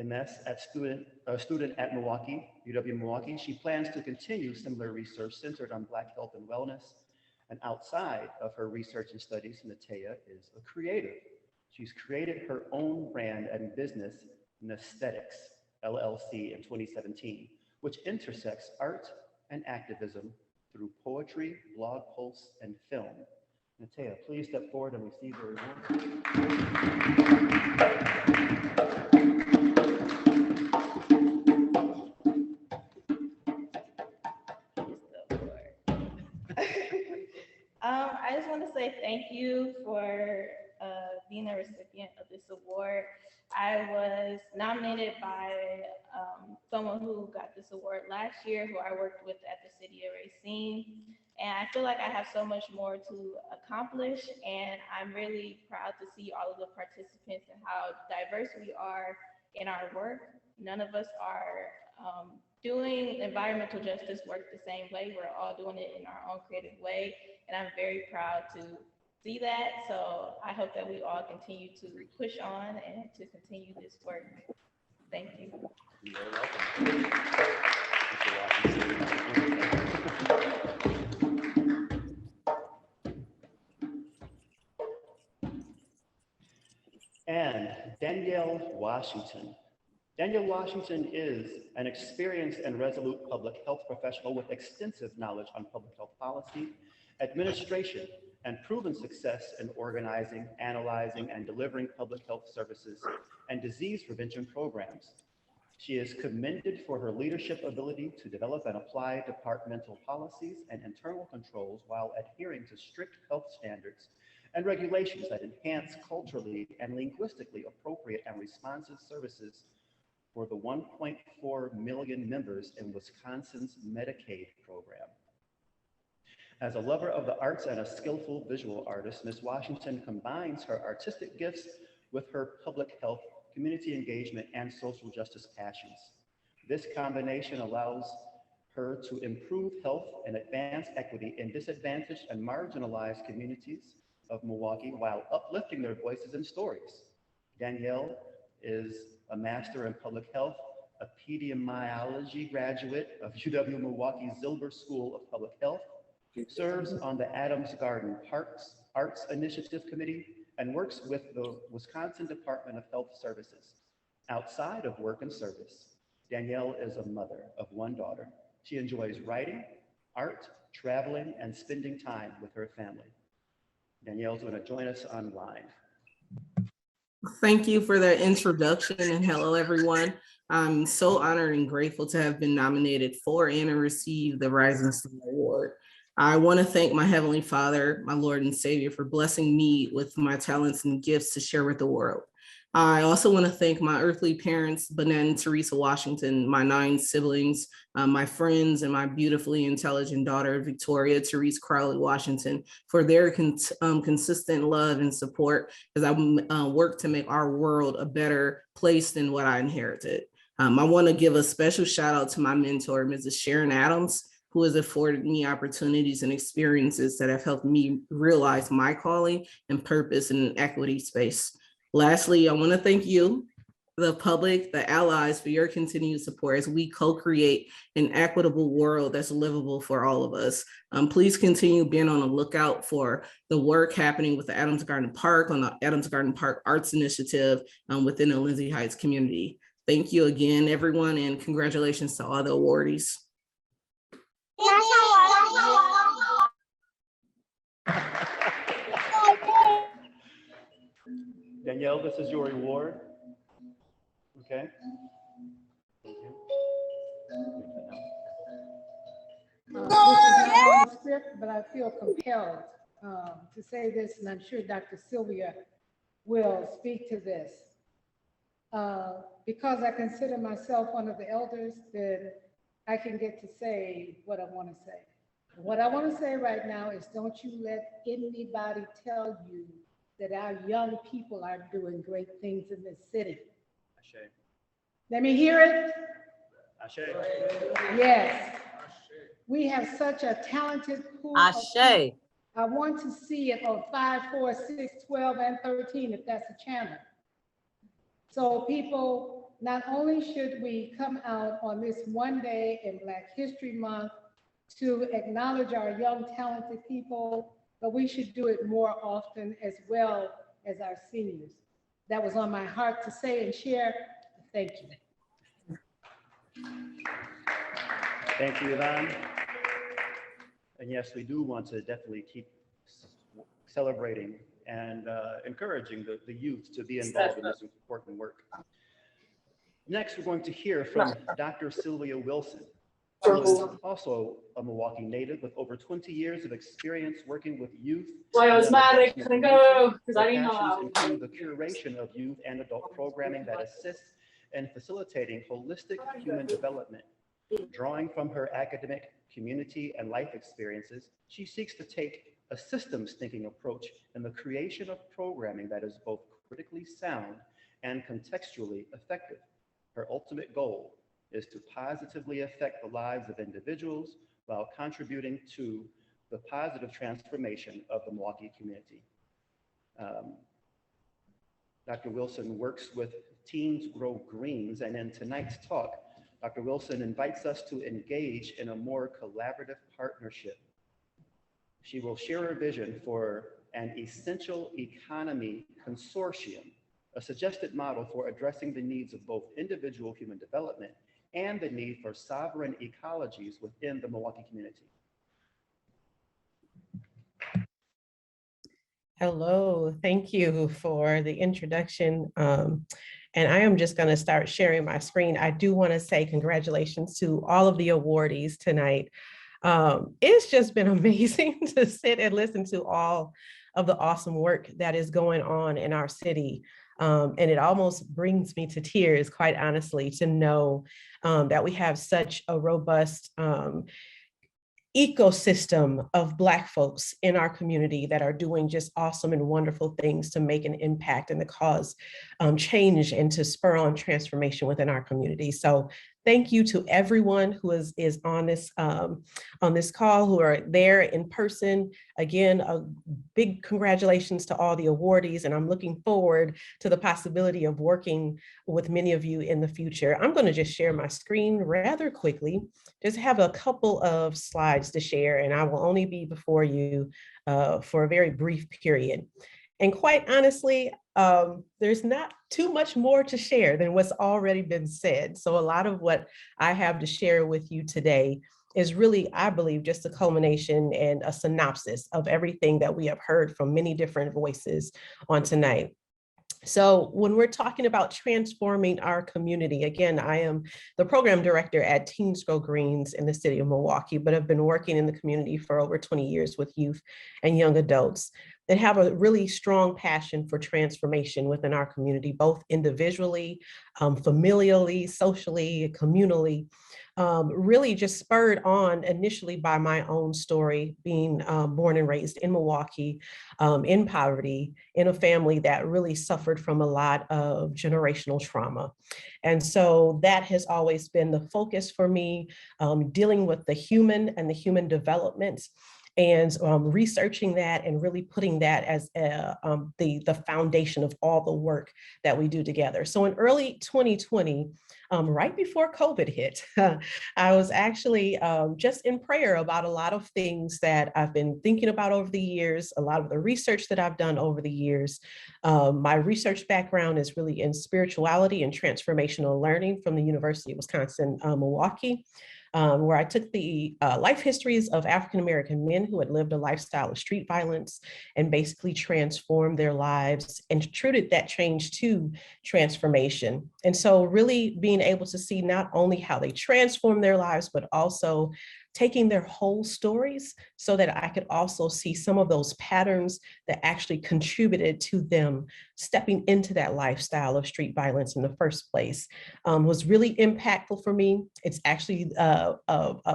MS student at Milwaukee, UW-Milwaukee, she plans to continue similar research centered on Black health and wellness. And outside of her research and studies, Natea is a creator. She's created her own brand and business, Nesthetics LLC, in 2017, which intersects art and activism through poetry, blog posts, and film. Natea, please step forward and receive your award. I just want to say thank you for being a recipient of this award. I was nominated by someone who got this award last year, who I worked with at the city of Racine. And I feel like I have so much more to accomplish. And I'm really proud to see all of the participants and how diverse we are in our work. None of us are doing environmental justice work the same way. We're all doing it in our own creative way. And I'm very proud to see that. So I hope that we all continue to push on and to continue this work. Thank you. You're very welcome. And Danielle Washington. Danielle Washington is an experienced and resolute public health professional with extensive knowledge on public health policy, administration, and proven success in organizing, analyzing, and delivering public health services and disease prevention programs. She is commended for her leadership ability to develop and apply departmental policies and internal controls while adhering to strict health standards and regulations that enhance culturally and linguistically appropriate and responsive services for the 1.4 million members in Wisconsin's Medicaid program. As a lover of the arts and a skillful visual artist, Ms. Washington combines her artistic gifts with her public health, community engagement, and social justice passions. This combination allows her to improve health and advance equity in disadvantaged and marginalized communities of Milwaukee while uplifting their voices and stories. Danielle is a master in public health, a epidemiology graduate of UW-Milwaukee Zilber School of Public Health, serves on the Adams Garden Parks Arts Initiative Committee, and works with the Wisconsin Department of Health Services. Outside of work and service, Danielle is a mother of one daughter. She enjoys writing, art, traveling, and spending time with her family. Danielle's going to join us online. Thank you for that introduction, and hello, everyone. I'm so honored and grateful to have been nominated for and receive the Rising Star Award. I want to thank my Heavenly Father, my Lord and Savior, for blessing me with my talents and gifts to share with the world. I also want to thank my earthly parents, Bonette and Teresa Washington, my 9 siblings, my friends, and my beautifully intelligent daughter, Victoria Therese Crowley Washington, for their consistent love and support as I work to make our world a better place than what I inherited. I want to give a special shout out to my mentor, Mrs. Sharon Adams. who has afforded me opportunities and experiences that have helped me realize my calling and purpose in an equity space. Lastly, I want to thank you, the public, the allies, for your continued support as we co-create an equitable world that's livable for all of us. Please continue being on the lookout for the work happening with the Adams Garden Park on the Adams Garden Park Arts Initiative within the Lindsay Heights community. Thank you again, everyone, and congratulations to all the awardees. Danielle, this is your reward. Okay. This is not on the script, but I feel compelled to say this, and I'm sure Dr. Sylvia will speak to this. Because I consider myself one of the elders, then I can get to say what I want to say. What I want to say right now is, don't you let anybody tell you that our young people are doing great things in this city. Ashe. Let me hear it. Ashe. Yes. We have such a talented pool. of Ashe. people. I want to see it on 5, 4, 6, 12, and 13, if that's a channel. So people, not only should we come out on this one day in Black History Month to acknowledge our young talented people, but we should do it more often as well as our seniors. That was on my heart to say and share. Thank you. Thank you, Yvonne. And yes, we do want to definitely keep celebrating and encouraging the youth to be involved in this important work. Next, we're going to hear from Dr. Sylvia Wilson, who is also a Milwaukee native with over 20 years of experience working with youth. Well, I was mad I couldn't go because I Her didn't know passions how. include the curation of youth and adult programming that assists in facilitating holistic human development. Drawing from her academic, community, and life experiences, she seeks to take a systems thinking approach in the creation of programming that is both critically sound and contextually effective. Her ultimate goal is to positively affect the lives of individuals while contributing to the positive transformation of the Milwaukee community. Dr. Wilson works with Teens Grow Greens, and in tonight's talk, Dr. Wilson invites us to engage in a more collaborative partnership. She will share her vision for an essential economy consortium, a suggested model for addressing the needs of both individual human development and the need for sovereign ecologies within the Milwaukee community. Hello, thank you for the introduction. And I am just going to start sharing my screen. I do want to say congratulations to all of the awardees tonight. It's just been amazing to sit and listen to all of the awesome work that is going on in our city. And it almost brings me to tears, quite honestly, to know that we have such a robust ecosystem of Black folks in our community that are doing just awesome and wonderful things to make an impact and to cause change and to spur on transformation within our community. So thank you to everyone who is on this call, who are there in person. Again, a big congratulations to all the awardees, and I'm looking forward to the possibility of working with many of you in the future. I'm going to just share my screen rather quickly, just have a couple of slides to share, and I will only be before you for a very brief period. And quite honestly, there's not too much more to share than what's already been said. So a lot of what I have to share with you today is really, I believe, just a culmination and a synopsis of everything that we have heard from many different voices on tonight. So when we're talking about transforming our community, again, I am the program director at Teens Grow Greens in the city of Milwaukee, but have been working in the community for over 20 years with youth and young adults and have a really strong passion for transformation within our community, both individually, familially, socially, communally. really just spurred on initially by my own story, being born and raised in Milwaukee, in poverty, in a family that really suffered from a lot of generational trauma. And so that has always been the focus for me, dealing with the human and the human development, and researching that and really putting that as the foundation of all the work that we do together. So in early 2020, right before COVID hit, I was actually just in prayer about a lot of things that I've been thinking about over the years, a lot of the research that I've done over the years. My research background is really in spirituality and transformational learning from the University of Wisconsin, Milwaukee. Where I took the life histories of African-American men who had lived a lifestyle of street violence and basically transformed their lives and attributed that change to transformation. And so really being able to see not only how they transform their lives, but also taking their whole stories so that I could also see some of those patterns that actually contributed to them stepping into that lifestyle of street violence in the first place, was really impactful for me. It's actually a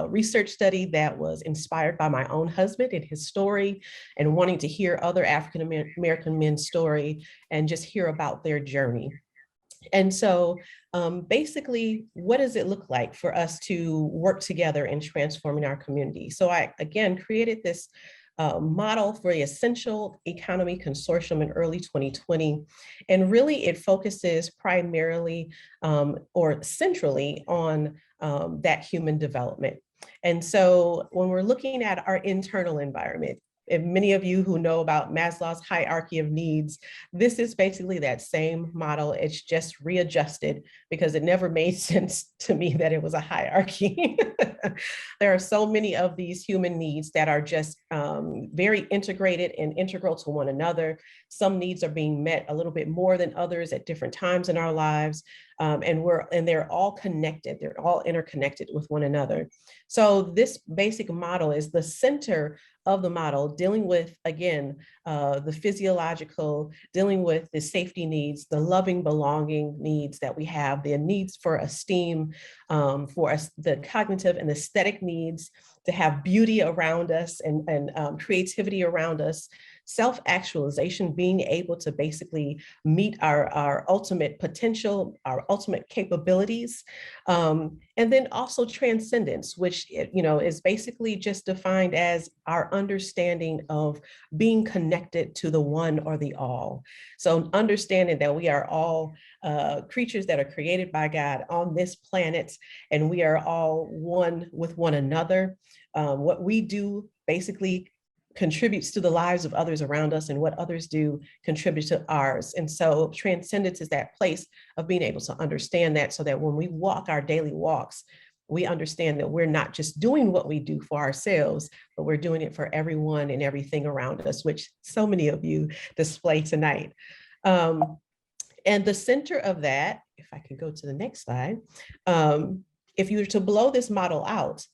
research study that was inspired by my own husband and his story, and wanting to hear other African-American men's story and just hear about their journey. And so basically, what does it look like for us to work together in transforming our community? So I, again, created this model for the Essential Economy Consortium in early 2020. And really it focuses primarily or centrally on that human development. And so when we're looking at our internal environment, and many of you who know about Maslow's hierarchy of needs, this is basically that same model. It's just readjusted because it never made sense to me that it was a hierarchy. There are so many of these human needs that are just very integrated and integral to one another. Some needs are being met a little bit more than others at different times in our lives. And they're all connected. They're all interconnected with one another. So this basic model is the center of the model, dealing with, again, the physiological, dealing with the safety needs, the loving, belonging needs that we have, the needs for esteem, for us, the cognitive and aesthetic needs, to have beauty around us and creativity around us, self-actualization, being able to basically meet our ultimate potential, our ultimate capabilities, and then also transcendence, which is basically just defined as our understanding of being connected to the one or the all. So understanding that we are all creatures that are created by God on this planet, and we are all one with one another. What we do basically contributes to the lives of others around us, and what others do contributes to ours. And so transcendence is that place of being able to understand that, so that when we walk our daily walks, we understand that we're not just doing what we do for ourselves, but we're doing it for everyone and everything around us, which so many of you display tonight. And the center of that, if I could go to the next slide, if you were to blow this model out,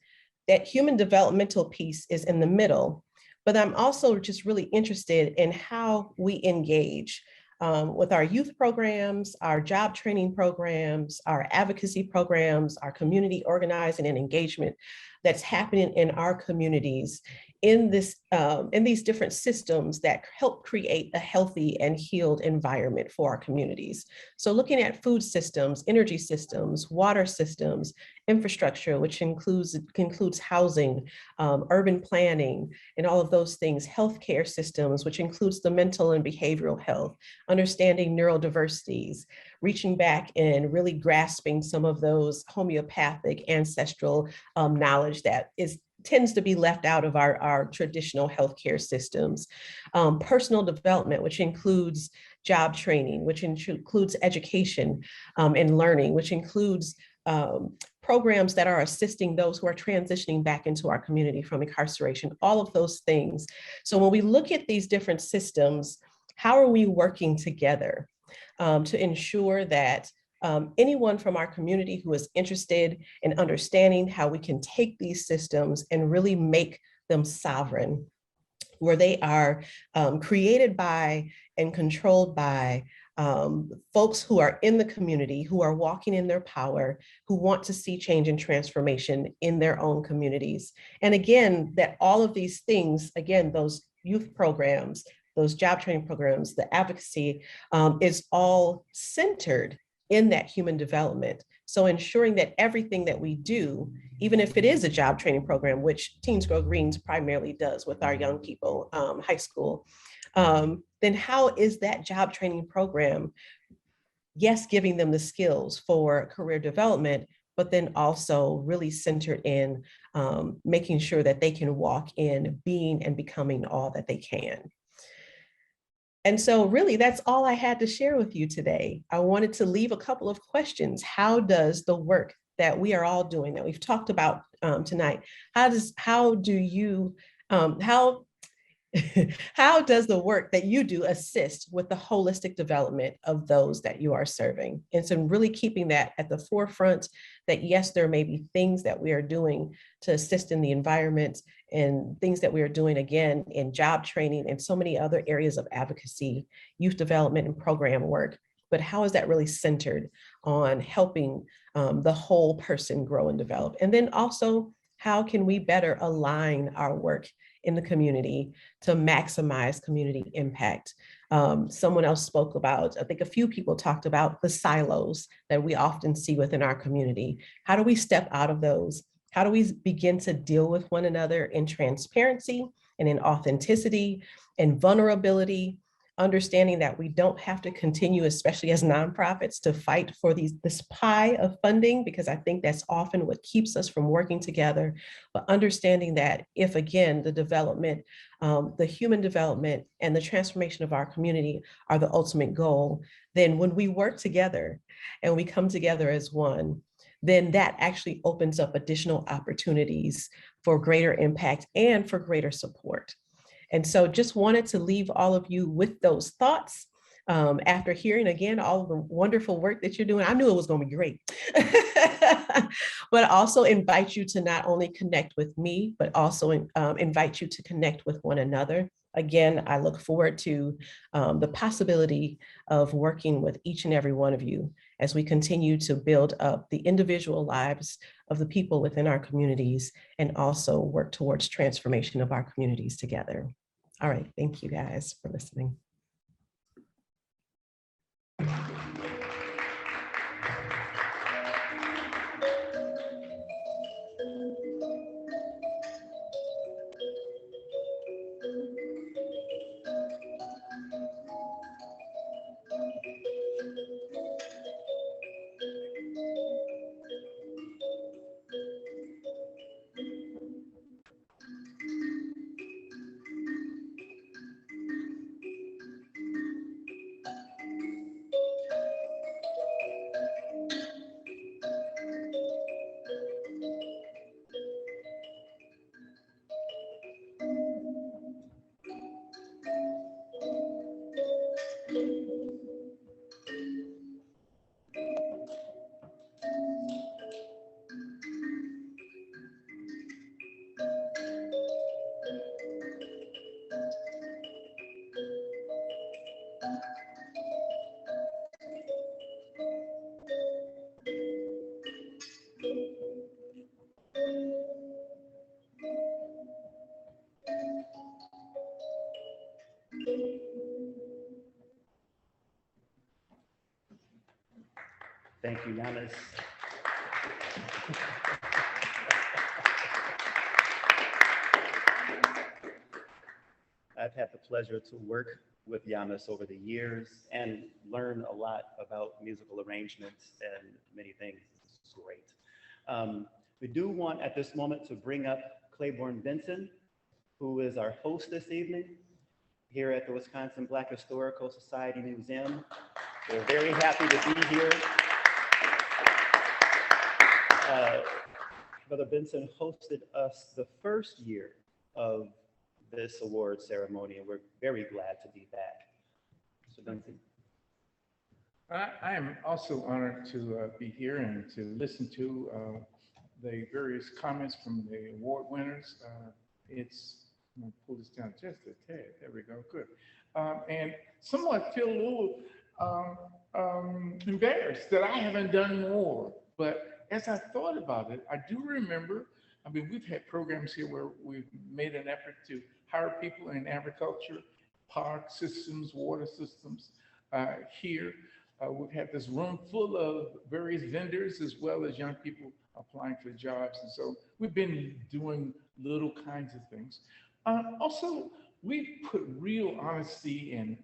that human developmental piece is in the middle. But I'm also just really interested in how we engage with our youth programs, our job training programs, our advocacy programs, our community organizing and engagement that's happening in our communities in these different systems that help create a healthy and healed environment for our communities. So looking at food systems, energy systems, water systems, infrastructure, which includes housing, urban planning, and all of those things, healthcare systems, which includes the mental and behavioral health, understanding neurodiversities, reaching back and really grasping some of those homeopathic ancestral knowledge that tends to be left out of our traditional healthcare systems. Personal development, which includes job training, which includes education and learning, which includes programs that are assisting those who are transitioning back into our community from incarceration, all of those things. So when we look at these different systems, how are we working together to ensure that anyone from our community who is interested in understanding how we can take these systems and really make them sovereign, where they are created by and controlled by folks who are in the community, who are walking in their power, who want to see change and transformation in their own communities. And again, that all of these things, again, those youth programs, those job training programs, the advocacy is all centered in that human development. So ensuring that everything that we do, even if it is a job training program, which Teens Grow Greens primarily does with our young people, high school, then how is that job training program, yes, giving them the skills for career development, but then also really centered in making sure that they can walk in being and becoming all that they can. And so really that's all I had to share with you today. I wanted to leave a couple of questions. How does the work that we are all doing, that we've talked about tonight, how does the work that you do assist with the holistic development of those that you are serving? And so really keeping that at the forefront, that yes, there may be things that we are doing to assist in the environment and things that we are doing, again, in job training and so many other areas of advocacy, youth development and program work. But how is that really centered on helping the whole person grow and develop? And then also, how can we better align our work in the community to maximize community impact? Someone else spoke about, I think a few people talked about the silos that we often see within our community. How do we step out of those? How do we begin to deal with one another in transparency and in authenticity and vulnerability, understanding that we don't have to continue, especially as nonprofits, to fight for this pie of funding, because I think that's often what keeps us from working together. But understanding that if, again, the development, the human development and the transformation of our community are the ultimate goal, then when we work together and we come together as one, then that actually opens up additional opportunities for greater impact and for greater support. And so just wanted to leave all of you with those thoughts. After hearing, again, all of the wonderful work that you're doing, I knew it was going to be great. But also invite you to not only connect with me, but also invite you to connect with one another. Again, I look forward to the possibility of working with each and every one of you as we continue to build up the individual lives of the people within our communities and also work towards transformation of our communities together. All right, thank you guys for listening. Thank you, Yanis. I've had the pleasure to work with Yanis over the years and learn a lot about musical arrangements and many things. It's great. We do want at this moment to bring up Claiborne Benson, who is our host this evening here at the Wisconsin Black Historical Society Museum. We're very happy to be here. Brother Benson hosted us the first year of this award ceremony, and we're very glad to be back. Mr. Benson. I am also honored to be here and to listen to the various comments from the award winners. I'm gonna pull this down just a tad. There we go, good. And somewhat feel a little embarrassed that I haven't done more. But as I thought about it, I do remember, I mean, we've had programs here where we've made an effort to hire people in agriculture, park systems, water systems here. We've had this room full of various vendors as well as young people applying for jobs. And so we've been doing little kinds of things. Also, we put real honesty and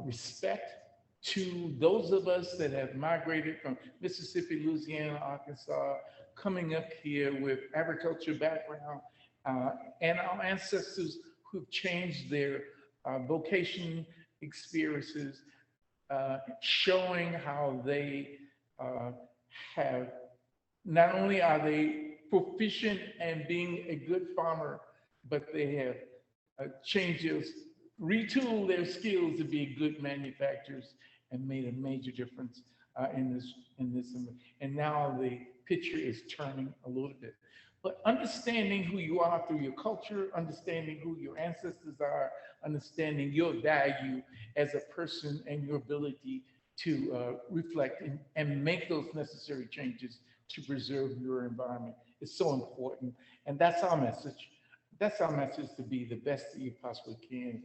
respect to those of us that have migrated from Mississippi, Louisiana, Arkansas, coming up here with agriculture background, and our ancestors who've changed their vocation experiences, showing how they have, not only are they proficient and being a good farmer, but they have retooled their skills to be good manufacturers and made a major difference in this. And now the picture is turning a little bit. But understanding who you are through your culture, understanding who your ancestors are, understanding your value as a person and your ability to reflect and make those necessary changes to preserve your environment is so important. And that's our message. That's our message, to be the best that you possibly can,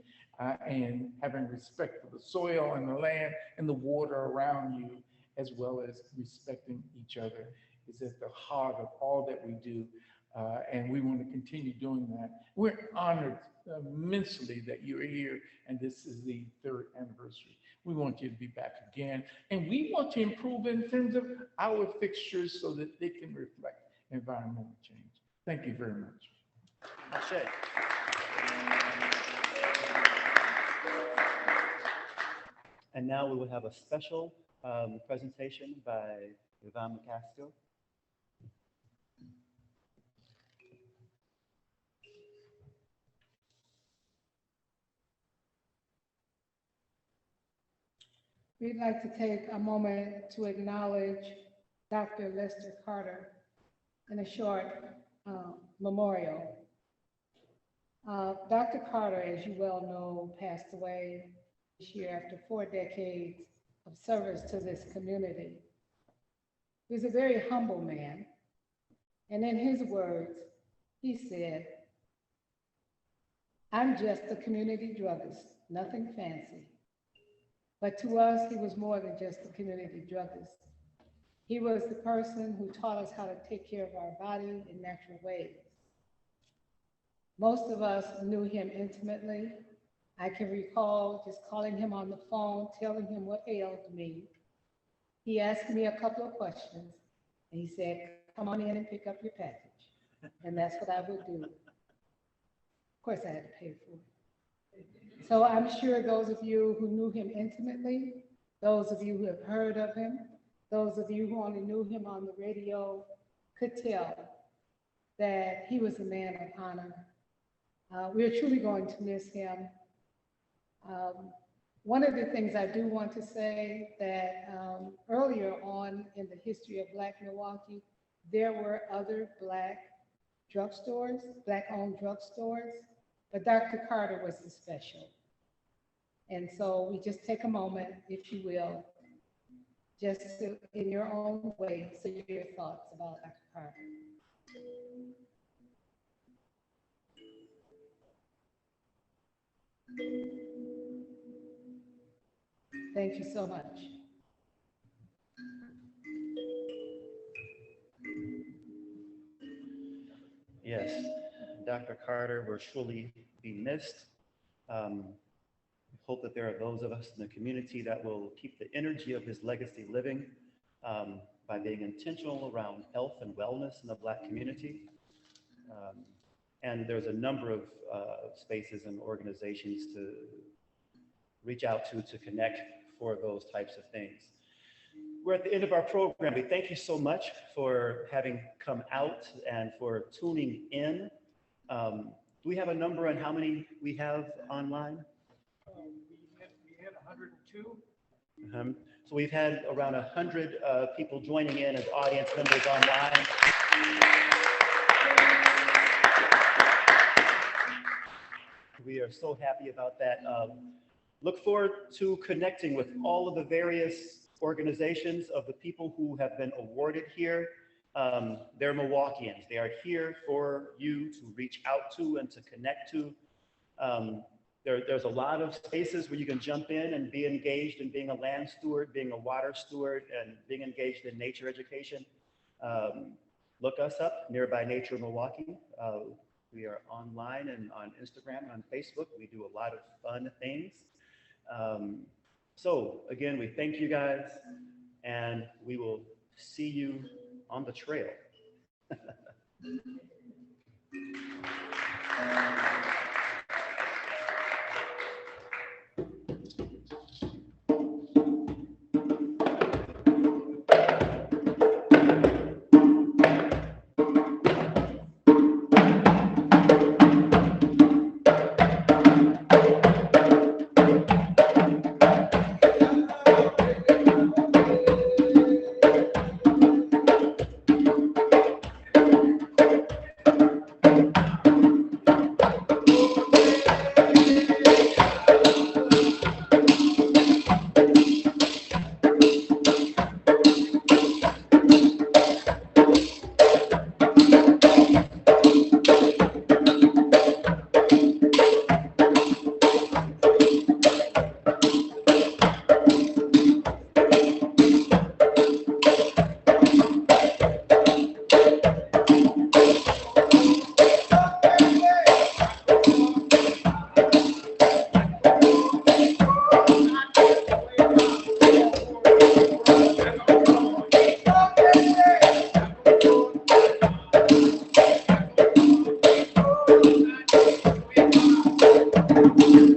and having respect for the soil and the land and the water around you, as well as respecting each other, is at the heart of all that we do. And we want to continue doing that. We're honored immensely that you're here, and this is the 3rd anniversary. We want you to be back again, and we want to improve in terms of our fixtures so that they can reflect environmental change. Thank you very much. Ashe. And now we will have a special presentation by Yvonne McCaskill. We'd like to take a moment to acknowledge Dr. Lester Carter in a short memorial. Dr. Carter, as you well know, passed away this year after 4 decades of service to this community. He was a very humble man, and in his words, he said, "I'm just a community druggist, nothing fancy." But to us, he was more than just a community druggist. He was the person who taught us how to take care of our body in natural ways. Most of us knew him intimately. I can recall just calling him on the phone, telling him what ailed me. He asked me a couple of questions, and he said, "Come on in and pick up your package." And that's what I would do. Of course, I had to pay for it. So I'm sure those of you who knew him intimately, those of you who have heard of him, those of you who only knew him on the radio could tell that he was a man of honor. We're truly going to miss him. One of the things I do want to say that earlier on in the history of Black Milwaukee, there were other Black drugstores, Black-owned drugstores, but Dr. Carter was the special. And so we just take a moment, if you will, just to, in your own way, say your thoughts about Dr. Carter. Thank you so much. Yes, Dr. Carter will surely be missed. We hope that there are those of us in the community that will keep the energy of his legacy living by being intentional around health and wellness in the Black community. And there's a number of spaces and organizations to reach out to connect for those types of things. We're at the end of our program. We thank you so much for having come out and for tuning in. Do we have a number on how many we have online? We had 102. So we've had around 100 people joining in as audience members online. We are so happy about that. Look forward to connecting with all of the various organizations of the people who have been awarded here. They're Milwaukeeans. They are here for you to reach out to and to connect to. There's a lot of spaces where you can jump in and be engaged in being a land steward, being a water steward, and being engaged in nature education. Look us up, Nearby Nature Milwaukee. We are online and on Instagram and on Facebook. We do a lot of fun things. So again, we thank you guys, and we will see you on the trail. Thank you.